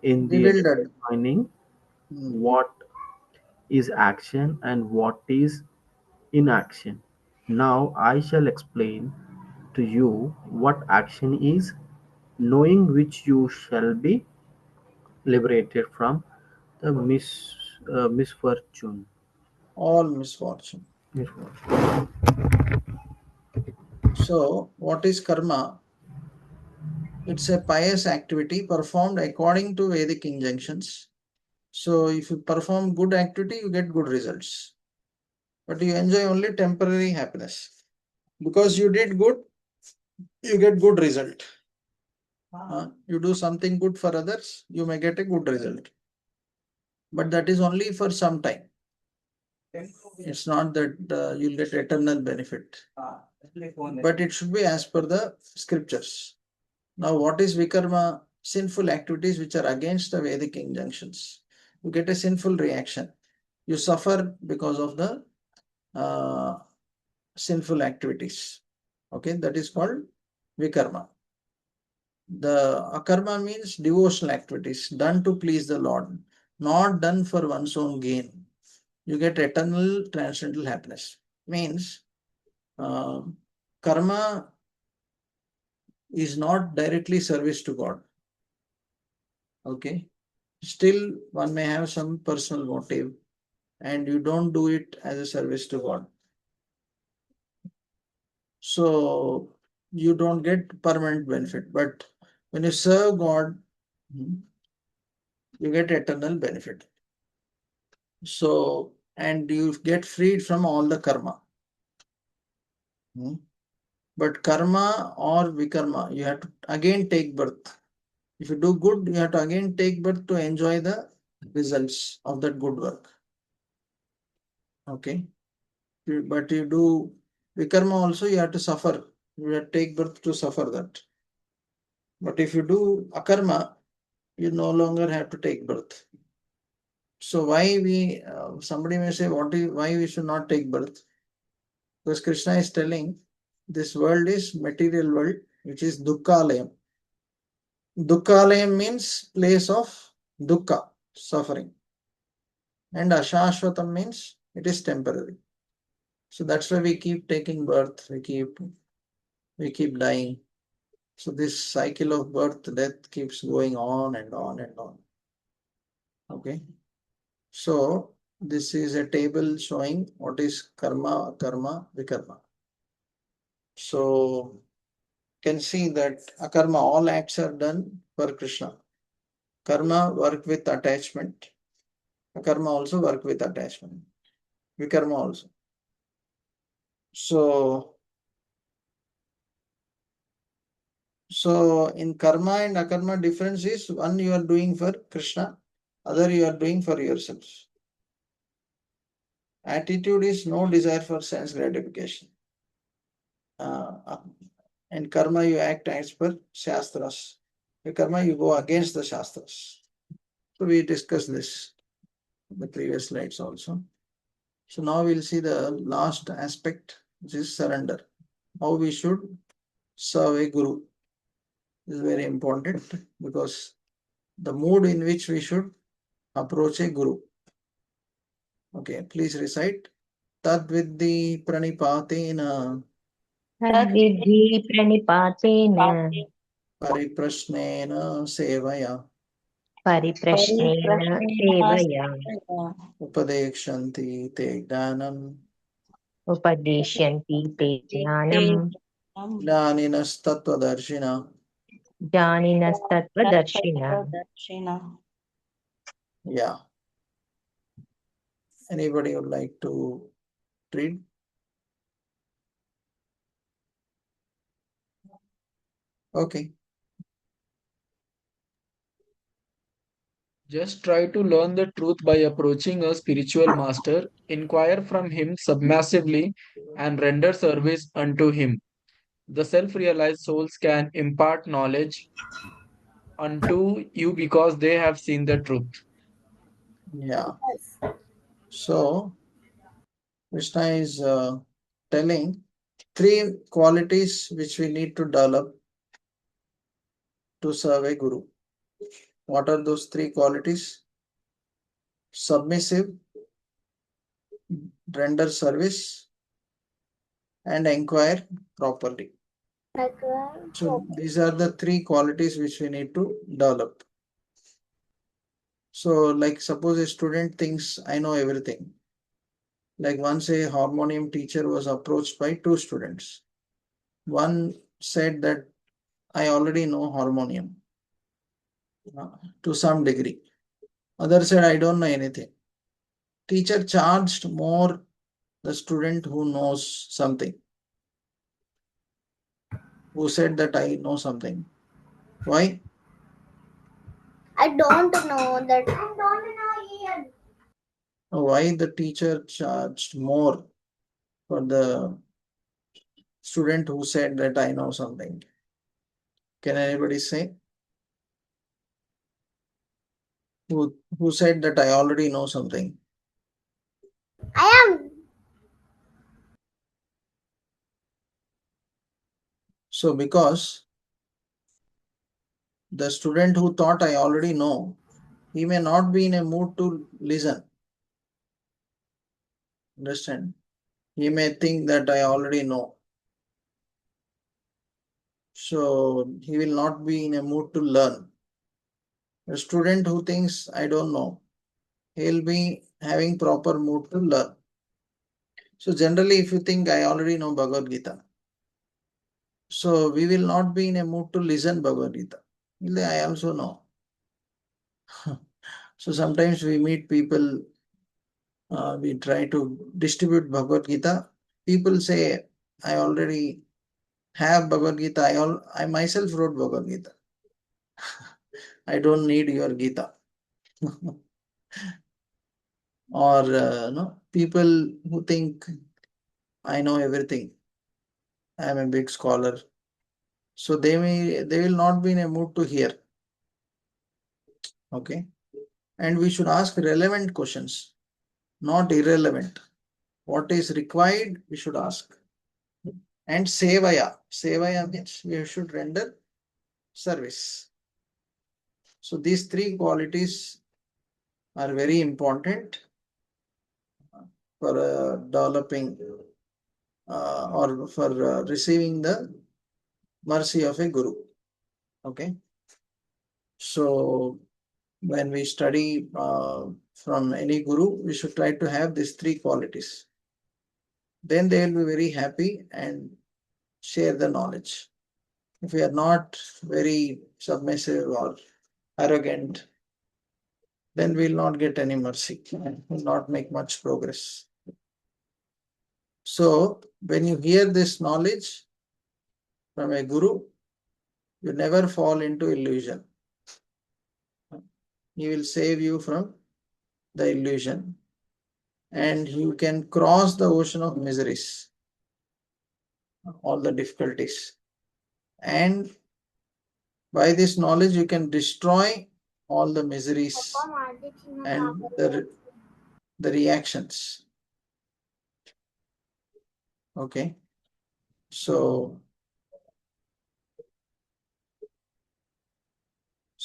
in the Bewildered. defining Hmm. what is action and what is inaction. Now I shall explain to you what action is, knowing which you shall be liberated from the misfortune. All misfortune. Misfortune. So, what is karma? It's a pious activity performed according to Vedic injunctions. So, if you perform good activity, you get good results. But you enjoy only temporary happiness. Because you did good, you get good result. You do something good for others, you may get a good result. But that is only for some time. It's not that you'll get eternal benefit. But it should be as per the scriptures. Now, what is vikarma? Sinful activities which are against the Vedic injunctions. You get a sinful reaction. You suffer because of the sinful activities. Okay, that is called vikarma. The akarma means devotional activities done to please the Lord, not done for one's own gain. You get eternal transcendental happiness. Means uh, karma is not directly service to God. Okay, still one may have some personal motive and you don't do it as a service to God. So you don't get permanent benefit. But when you serve God, you get eternal benefit. So, and you get freed from all the karma. But karma or vikarma, you have to again take birth. If you do good, you have to again take birth to enjoy the results of that good work. Okay. But you do vikarma also, you have to suffer. You have to take birth to suffer that. But if you do akarma, you no longer have to take birth. So why we, somebody may say, why we should not take birth? Because Krishna is telling this world is material world, which is dukkhalayam. Dukkhalayam means place of dukkha, suffering. And ashashvatam means it is temporary. So that's why we keep taking birth, we keep dying. So this cycle of birth, death keeps going on and on and on. Okay. So this is a table showing what is karma, karma, vikarma. So can see that akarma, all acts are done for Krishna. Karma work with attachment. Akarma also work with attachment. Vikarma also. So in karma and akarma difference is one you are doing for Krishna, other you are doing for yourself. Attitude is no desire for sense gratification. And karma you act as per shastras. In karma you go against the shastras. So we discussed this in the previous slides also. So now we'll see the last aspect, which is surrender. How we should serve a guru is very important because the mood in which we should approach a guru. Okay, please recite. Tad vidhi pranipatena तद्विद्धि प्रणिपातेन pariprasnena sevaya परिप्रश्नेन सेवया upadekshanti te jnanam उपदिश्यन्ति ते ज्ञानम् jnaninastatvadarshina. ज्ञानिनस्तत्त्वदर्शिनः Yeah. Anybody would like to read. Okay. Just try to learn the truth by approaching a spiritual master, inquire from him submassively, and render service unto him. The self realized souls can impart knowledge unto you because they have seen the truth. Yeah. So Krishna is telling three qualities which we need to develop to serve a guru. What are those three qualities? Submissive, render service, and inquire properly. So these are the three qualities which we need to develop. So like suppose a student thinks I know everything. Like once a harmonium teacher was approached by two students. One said that I already know harmonium to some degree. Other said I don't know anything. Teacher charged more the student who knows something, who said that I know something. Why? I don't know that. I don't know. Why the teacher charged more for the student who said that I know something? Can anybody say? Who said that I already know something? I am. So because the student who thought I already know, he may not be in a mood to listen. Understand? He may think that I already know. So he will not be in a mood to learn. A student who thinks I don't know, he'll be having proper mood to learn. So generally, if you think I already know Bhagavad Gita, so we will not be in a mood to listen Bhagavad Gita. I also know. So sometimes we meet people, we try to distribute Bhagavad Gita. People say, I already have Bhagavad Gita. I myself wrote Bhagavad Gita. I don't need your Gita. Or no, people who think I know everything. I am a big scholar. So they will not be in a mood to hear. Okay. And we should ask relevant questions, not irrelevant. What is required, we should ask. And sevaya. Sevaya means we should render service. So these three qualities are very important for developing or for receiving the mercy of a guru. Okay. So when we study from any guru, we should try to have these three qualities. Then they will be very happy and share the knowledge. If we are not very submissive or arrogant, then we will not get any mercy and will not make much progress. So when you hear this knowledge from a guru, you never fall into illusion. He will save you from the illusion and you can cross the ocean of miseries, all the difficulties. And by this knowledge, you can destroy all the miseries and the reactions. Okay. So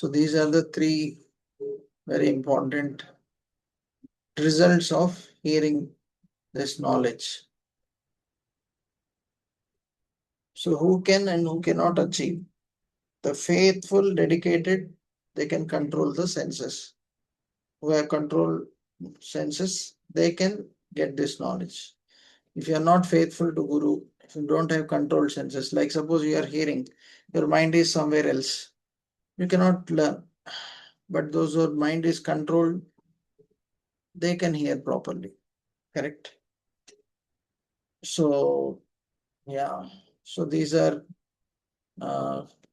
these are the three very important results of hearing this knowledge. So who can and who cannot achieve? The faithful, dedicated, they can control the senses. Who have controlled senses, they can get this knowledge. If you are not faithful to Guru, if you don't have controlled senses, like suppose you are hearing, your mind is somewhere else, you cannot learn. But those whose mind is controlled, they can hear properly. Correct? So, yeah. So these are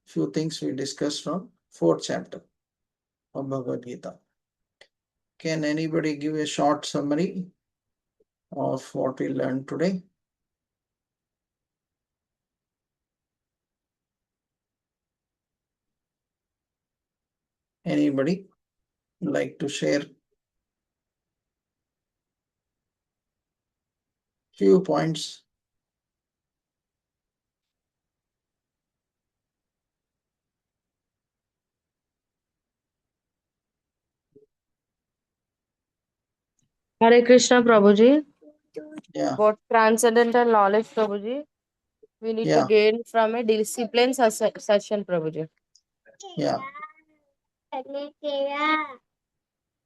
few things we discussed from fourth chapter of Bhagavad Gita. Can anybody give a short summary of what we learned today? Anybody like to share few points? Hare Krishna Prabhuji. Yeah, About transcendental knowledge, Prabhuji, we need to yeah, gain from a discipline session, Prabhuji. yeah.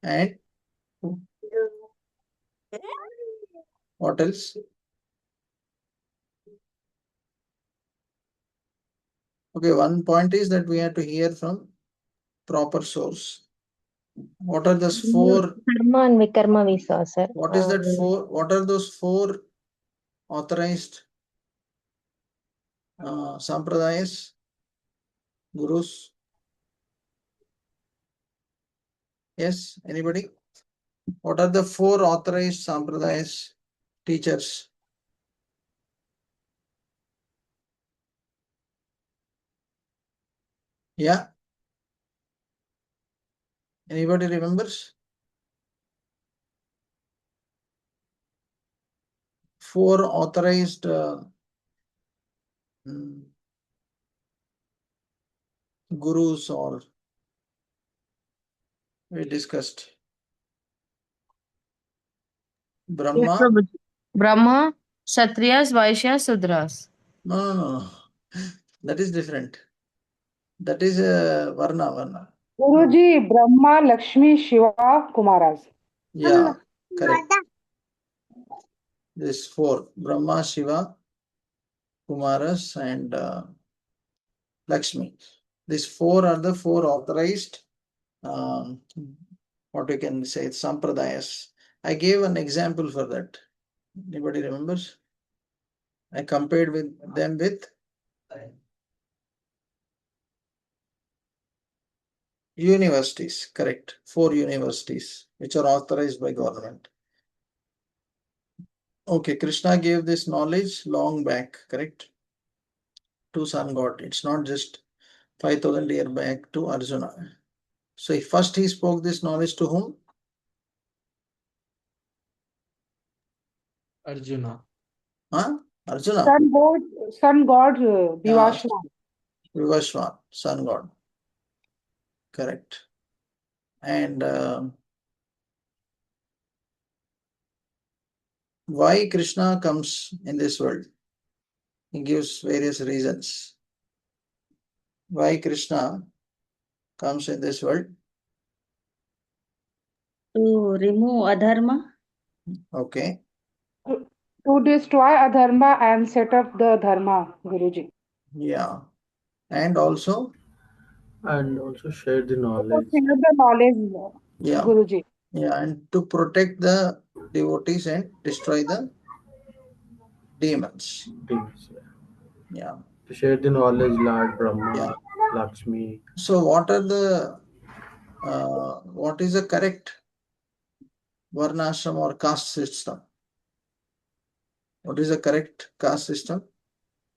And what else? Okay, one point is that we have to hear from proper source. What are those four? Karma and Vikarma we saw, sir. What is that four? What are those four authorized sampradayas, gurus? Yes, anybody? What are the four authorized sampradayas, teachers? Yeah, anybody remembers? Four authorized gurus, or we discussed Yes, Brahma. Prabhuji. Brahma, Kshatriyas, Vaishyas, Sudras. No. That is different. That is Varna. Guruji, Brahma, Lakshmi, Shiva, Kumaras. Yeah, correct. This four: Brahma, Shiva, Kumaras, and Lakshmi. These four are the four authorized, what we can say, sampradayas. I gave an example for that. Anybody remembers? I compared them with universities, correct? Four universities which are authorized by government. Okay, Krishna gave this knowledge long back, correct? To sun god. It's not just 5,000 years back to Arjuna. So first he spoke this knowledge to whom? Arjuna. Huh? Arjuna. Sun God, Yeah, Vivashva. Vivashva, sun god. Correct. And why Krishna comes in this world? He gives various reasons. Why Krishna comes in this world? To remove adharma. Okay. To destroy adharma and set up the dharma, Guruji. Yeah. And also, share the To knowledge. share the knowledge, yeah, Guruji. yeah, and to protect the devotees and destroy the demons. Things. Yeah. To share the knowledge, Lord Brahma, Yeah. Lakshmi. So what is the correct varnashram or caste system? What is the correct caste system?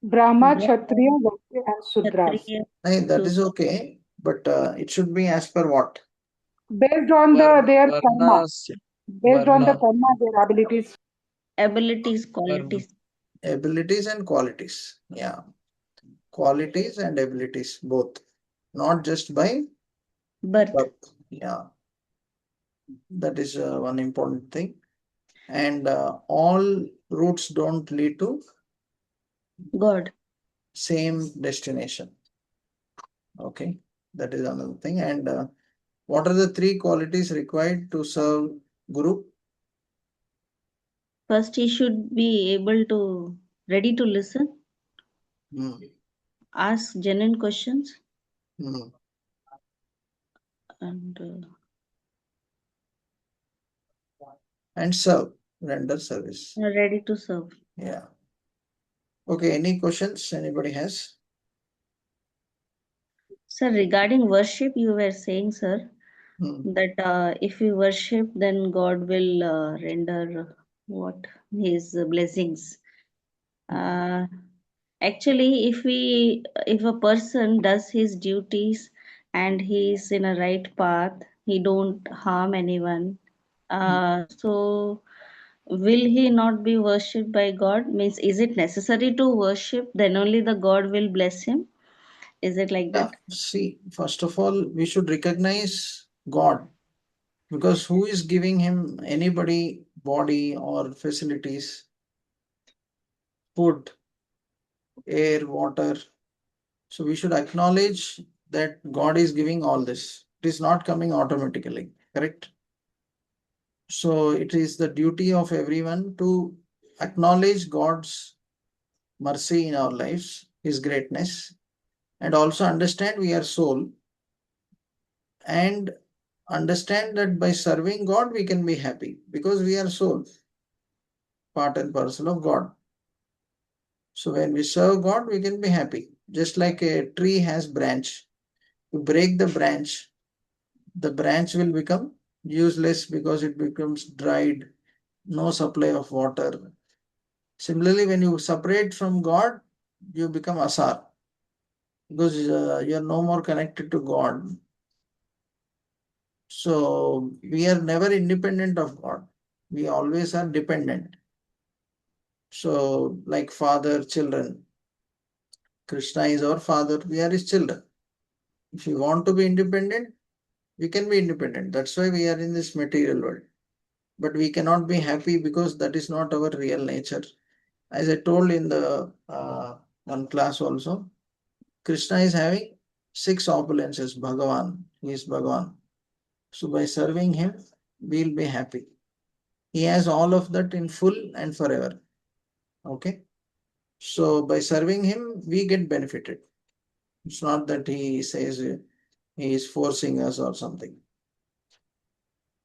Brahma, Kshatriya, Vaishya, and Sudras. Kshatriya, Hey, that is okay, but it should be as per what? Based on their karma. Based on the Varna, karma, their abilities. abilities, Varna. qualities. Abilities and qualities. Yeah. Qualities and abilities, both. Not just by Birth. birth. Yeah. That is one important thing. And all routes don't lead to God. same destination. Okay. That is another thing. And what are the three qualities required to serve Guru? First, he should be able to, ready to listen, ask genuine questions, and And serve, render service. ready to serve. Yeah. Okay, any questions anybody has? Sir, regarding worship, you were saying, sir, that if we worship, then God will render what His blessings. Actually, if a person does his duties and he is in a right path, he don't harm anyone. So will he not be worshipped by God? Means, is it necessary to worship? Then only the God will bless him. Is it like Yeah, that? see, first of all, we should recognize God, because who is giving him anybody body or facilities, food, air, water? So we should acknowledge that God is giving all this. It is not coming automatically, correct? So it is the duty of everyone to acknowledge God's mercy in our lives, His greatness, and also understand we are soul, and understand that by serving God we can be happy because we are soul, part and parcel of God. So when we serve God, we can be happy. Just like a tree has branch, you break the branch will become useless because it becomes dried, no supply of water. Similarly, when you separate from God, you become asar because you are no more connected to God. So we are never independent of God. We always are dependent. So, like father, children, Krishna is our father, we are his children. If you want to be independent, we can be independent. That's why we are in this material world. But we cannot be happy because that is not our real nature. As I told in the one class also, Krishna is having six opulences, Bhagavan. He is Bhagavan. So by serving him, we'll be happy. He has all of that in full and forever. Okay. So by serving him, we get benefited. It's not that he says he is forcing us or something.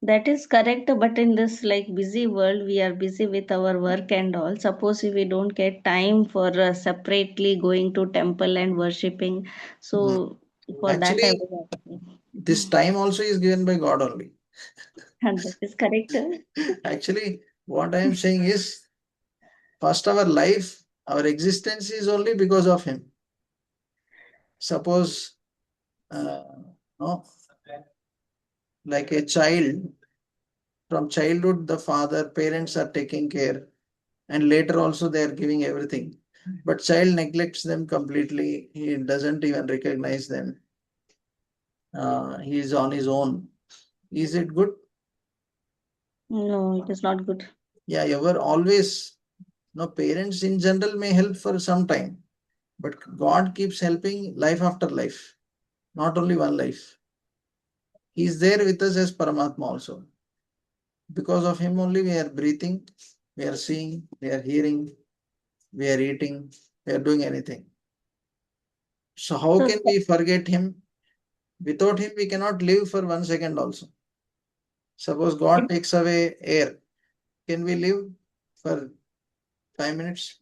That is correct, but in this like busy world, we are busy with our work and all. Suppose if we don't get time for separately going to temple and worshipping, Hmm. so for that I Actually, was asking. this time also is given by God only. And that is correct. Actually, what I am saying is, first our life, our existence is only because of him. Suppose, uh, no, like a child, from childhood, the father, parents are taking care, and later also they are giving everything. But child neglects them completely. He doesn't even recognize them. He is on his own. Is it good? No, it is not good. Yeah, ever always. No, parents in general may help for some time, but God keeps helping life after life, not only one life. He is there with us as Paramatma also. Because of him only we are breathing, we are seeing, we are hearing, we are eating, we are doing anything. So how So, can we forget him? Without him we cannot live for 1 second also. Suppose God takes away air, can we live for 5 minutes?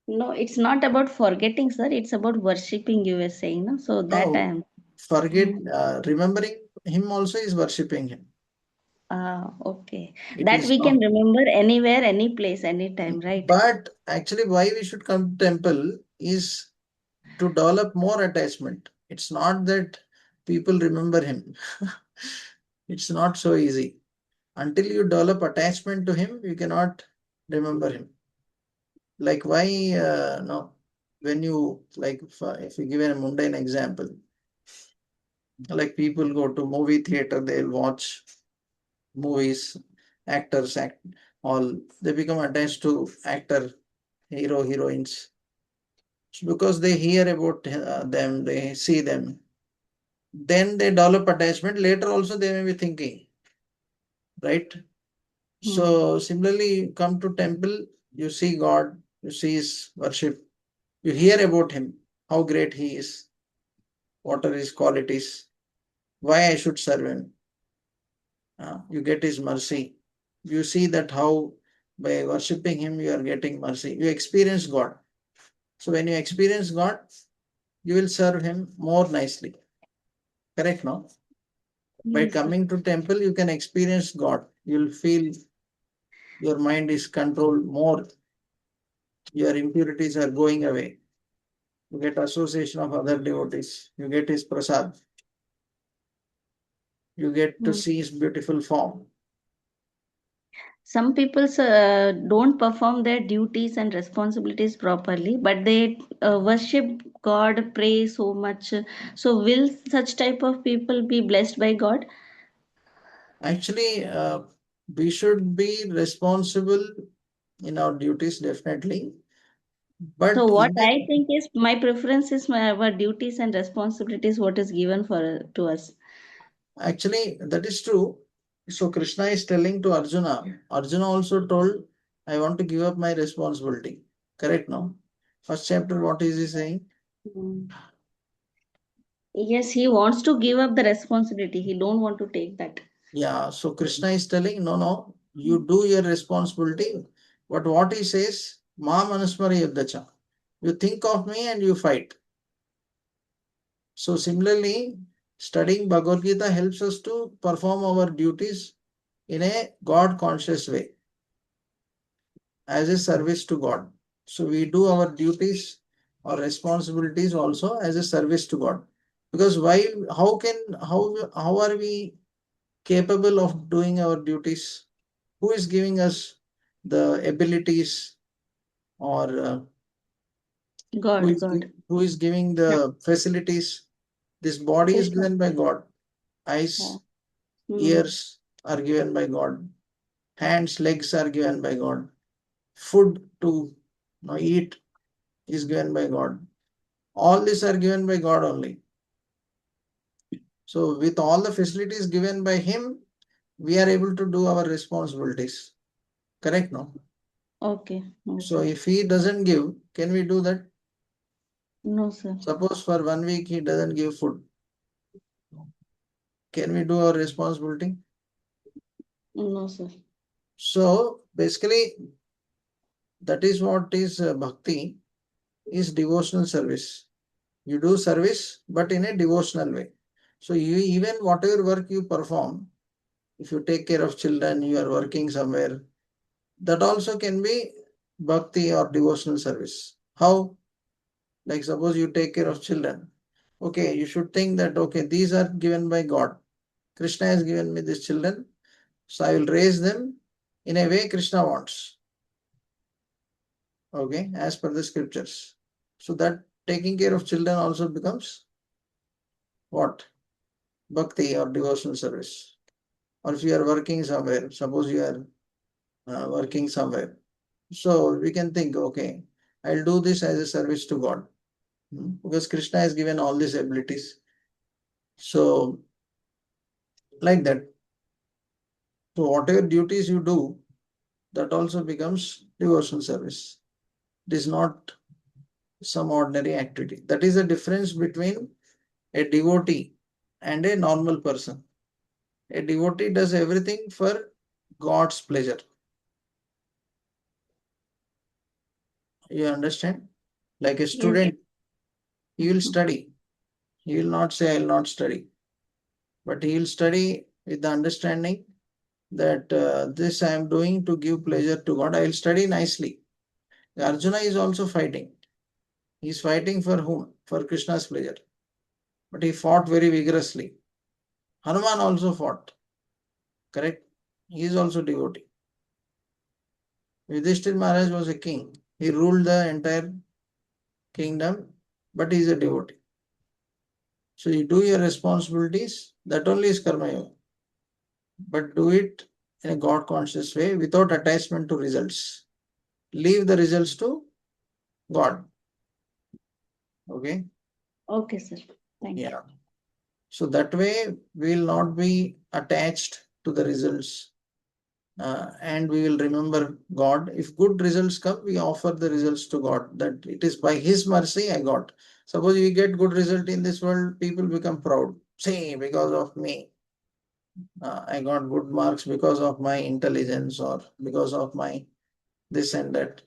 no, it's not about forgetting, sir. It's about worshipping, you were saying, no? So that I No, am. forget, Hmm. remembering him also is worshipping him. Ah, okay. It That is we can not. remember anywhere, any place, anytime, right? But actually, why we should come to temple is to develop more attachment. It's not that people remember him. It's not so easy. Until you develop attachment to him, you cannot remember him. Like why, no, when you, like if you give a mundane example, like people go to movie theater, they'll watch movies, actors act, all, they become attached to actor, hero, heroines. It's because they hear about them, they see them, then they develop attachment. Later also they may be thinking, right? Hmm. So similarly, you come to temple, you see God, you see his worship, you hear about him, how great he is, what are his qualities, why I should serve him. You get his mercy. You see that how by worshipping him you are getting mercy. You experience God. So when you experience God, you will serve him more nicely. Correct, no? By Yes, sir. coming to temple, you can experience God. You'll feel your mind is controlled more. Your impurities are going away. You get association of other devotees. You get his prasad. You get to Mm. see his beautiful form. Some people don't perform their duties and responsibilities properly, but they worship God, pray so much. So, will such type of people be blessed by God? Actually, we should be responsible in our duties, definitely. So, But what even I think is my preference is our duties and responsibilities, what is given for to us. actually, that is true. So Krishna is telling to Arjuna. Arjuna also told, I want to give up my responsibility. Correct, no? First chapter, what is he saying? Mm. Yes, he wants to give up the responsibility. He don't want to take that. Yeah, so Krishna is telling, no, you do your responsibility. But what he says, Ma manusmara yuddhacha. You think of me and you fight. So similarly, studying Bhagavad Gita helps us to perform our duties in a God conscious way as a service to God. So we do our duties or responsibilities also as a service to God. Because why how are we capable of doing our duties? Who is giving us the abilities, or God, God. who is giving the facilities? This body is Krishna. given by God. Yeah. Eyes, Mm. ears are given by God. Hands, legs are given by God. Food to eat is given by God. All these are given by God only. So with all the facilities given by Him, we are able to do our responsibilities. Correct, no? Okay. So Okay. if He doesn't give, can we do that? No, sir. Suppose for 1 week He doesn't give food. Can we do our responsibility? No, sir. So basically, that is what is bhakti, is devotional service. You do service, but in a devotional way. So you, even whatever work you perform, if you take care of children, you are working somewhere, that also can be bhakti or devotional service. How? Like suppose you take care of children. Okay, you should think that, okay, these are given by God. Krishna has given me these children, so I will raise them in a way Krishna wants. Okay, as per the scriptures. So that taking care of children also becomes what? Bhakti or devotional service. Or if you are working somewhere, suppose you are working somewhere. So we can think, okay, I'll do this as a service to God. Because Krishna has given all these abilities. So, like that. So, whatever duties you do, that also becomes devotional service. It is not some ordinary activity. That is the difference between a devotee and a normal person. A devotee does everything for God's pleasure. You understand? Like a Yes. student, he will study. He will not say, I will not study. But he will study with the understanding that this I am doing to give pleasure to God. I will study nicely. Arjuna is also fighting. He is fighting for whom? For Krishna's pleasure. But he fought very vigorously. Hanuman also fought. Correct? He is also devotee. Yudhishthir Maharaj was a king. He ruled the entire kingdom, but he is a devotee. So you do your responsibilities, that only is karma yoga. But do it in a God conscious way without attachment to results. Leave the results to God. Okay? Okay, sir. Thank you. Yeah. So that way we will not be attached to the results, and we will remember God. If good results come, we offer the results to God, that it is by His mercy I got. Suppose we get good result in this world, people become proud. Say, because of me, I got good marks because of my intelligence or because of my this and that.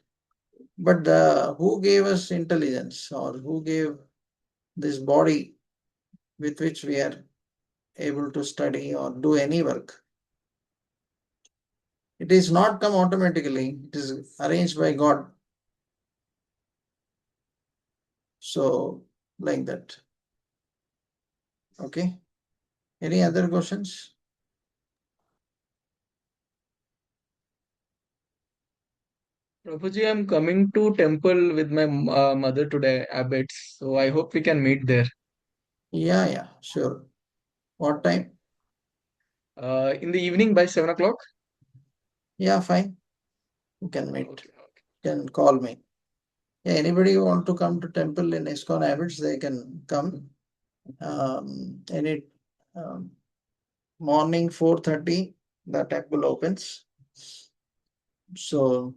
But who gave us intelligence, or who gave this body with which we are able to study or do any work? It is not come automatically. It is arranged by God. So, like that. Okay. Any other questions? Prabhuji, I'm coming to temple with my mother today, abbots. So I hope we can meet there. Yeah, sure. What time? In the evening by 7 o'clock. Yeah, fine. You can meet. Okay. You can call me. Yeah, anybody who want to come to temple in ISKCON Habits, they can come. Any morning 4:30, the temple opens. So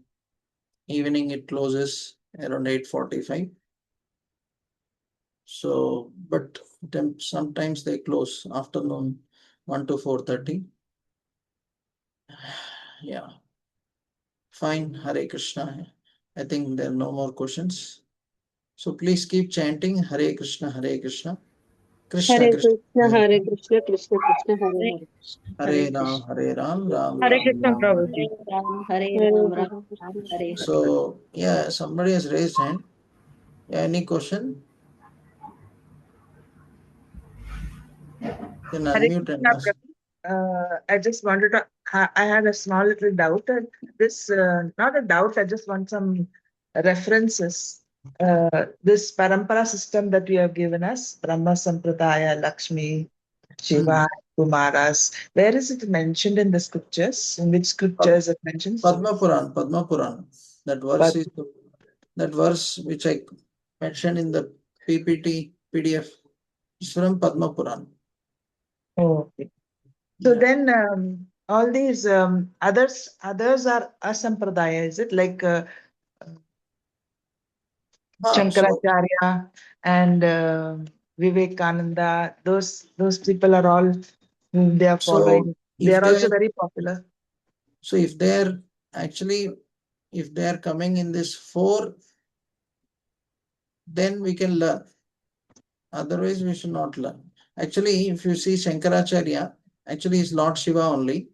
evening it closes around 8:45. So, but sometimes they close afternoon 1 to 4:30. Yeah, fine. Hare Krishna. I think there are no more questions. So please keep chanting Hare Krishna, Hare Krishna, Krishna Hare Krishna, Krishna, Hare Hare Krishna, Krishna Krishna, Hare Hare Hare. Hare Ram, Hare Ram, Ram Hare Ram, Krishna, Ram Hare. Prabhuji. Hare Hare Ram, Ram Hare Ram, Krishna. Hare Hare. So yeah, somebody has raised hand. Yeah, any question? You can Hare unmute and Krishna, ask. Prabhu. I just wanted to, I had a small little doubt. And this, not a doubt, I just want some references. This parampara system that you have given us, Brahma Sampradaya, Lakshmi, Shiva, Kumaras, where is it mentioned in the scriptures? In which scriptures it mentions? Padma Puran, Padma Puran. That verse But, is that verse which I mentioned in the PPT PDF is from Padma Puran. oh, okay. So Yeah. then all these others are asampradaya, is it? Like So Shankaracharya and Vivekananda, those people are all whom they are so following. They if are they also are very popular. if they are actually if they are coming in this four, then we can learn. Otherwise, we should not learn. Actually, if you see Shankaracharya, actually is Lord Shiva only.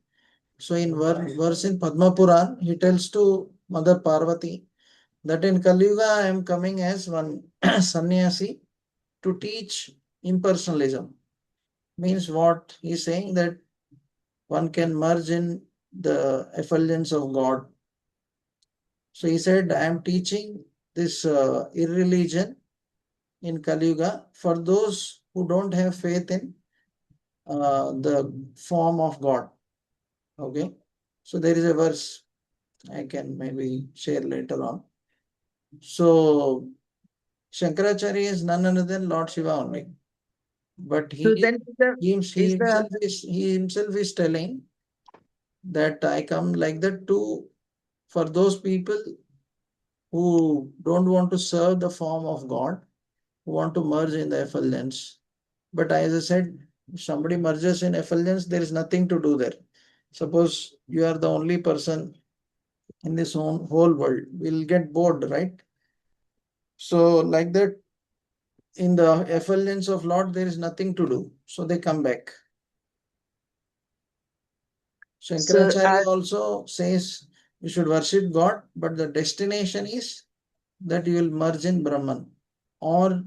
So in verse in Padma Puran, he tells to Mother Parvati that in Kali Yuga I am coming as one sannyasi to teach impersonalism. Means what? He's saying that one can merge in the effulgence of God. So he said, I am teaching this irreligion in Kali Yuga for those who don't have faith in the form of God. Okay. So there is a verse I can maybe share later on. So Shankaracharya is none other than Lord Shiva only. But So then is the he himself is telling that I come like that too for those people who don't want to serve the form of God, who want to merge in the effulgence. But as I said, if somebody merges in effulgence, there is nothing to do there. Suppose you are the only person in this whole world, will get bored, right? So like that, in the effulgence of Lord, there is nothing to do. So they come back. so Shankaracharya also says you should worship God, but the destination is that you will merge in Brahman. Or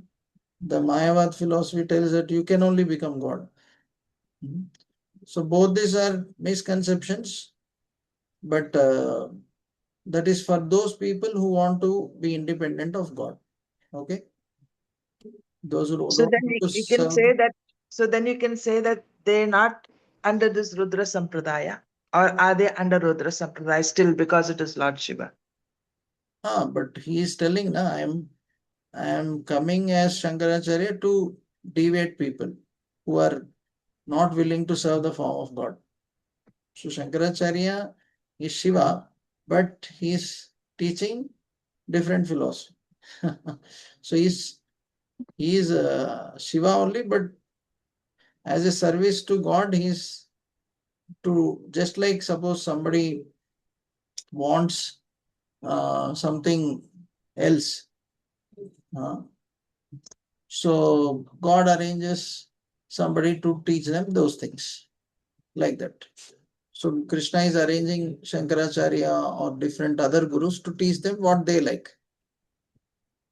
the Mayavad philosophy tells that you can only become God. So both these are misconceptions, but that is for those people who want to be independent of God. Okay? Those who don't so then want to you can serve. say that they're not under this Rudra Sampradaya, or are they under Rudra Sampradaya still because it is Lord Shiva? But he is telling, na, I am coming as Shankaracharya to deviate people who are not willing to serve the form of God. So Shankaracharya is Shiva, but he is teaching different philosophy. So he is Shiva only, but as a service to God, he is to just like suppose somebody wants something else. So God arranges somebody to teach them those things, like that. So Krishna is arranging Shankaracharya or different other gurus to teach them what they like.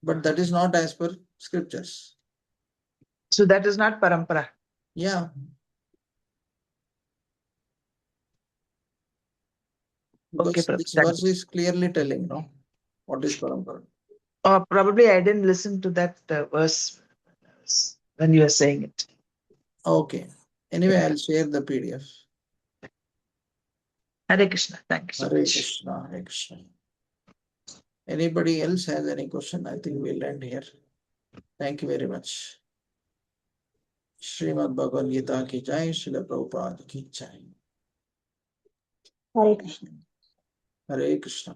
But that is not as per scriptures. So that is not parampara. Yeah. Okay, Because this Prabhupada. verse is clearly telling, no, what is parampara. Probably I didn't listen to that verse when you were saying it. Okay. Anyway, I'll share the PDF. Hare Krishna. Thank you so Hare much. Krishna, Hare Krishna. Anybody else has any question? I think we'll end here. Thank you very much. Srimad Bhagavad Gita ki jai, Srila Prabhupada ki jai. Hare Krishna. Hare Krishna.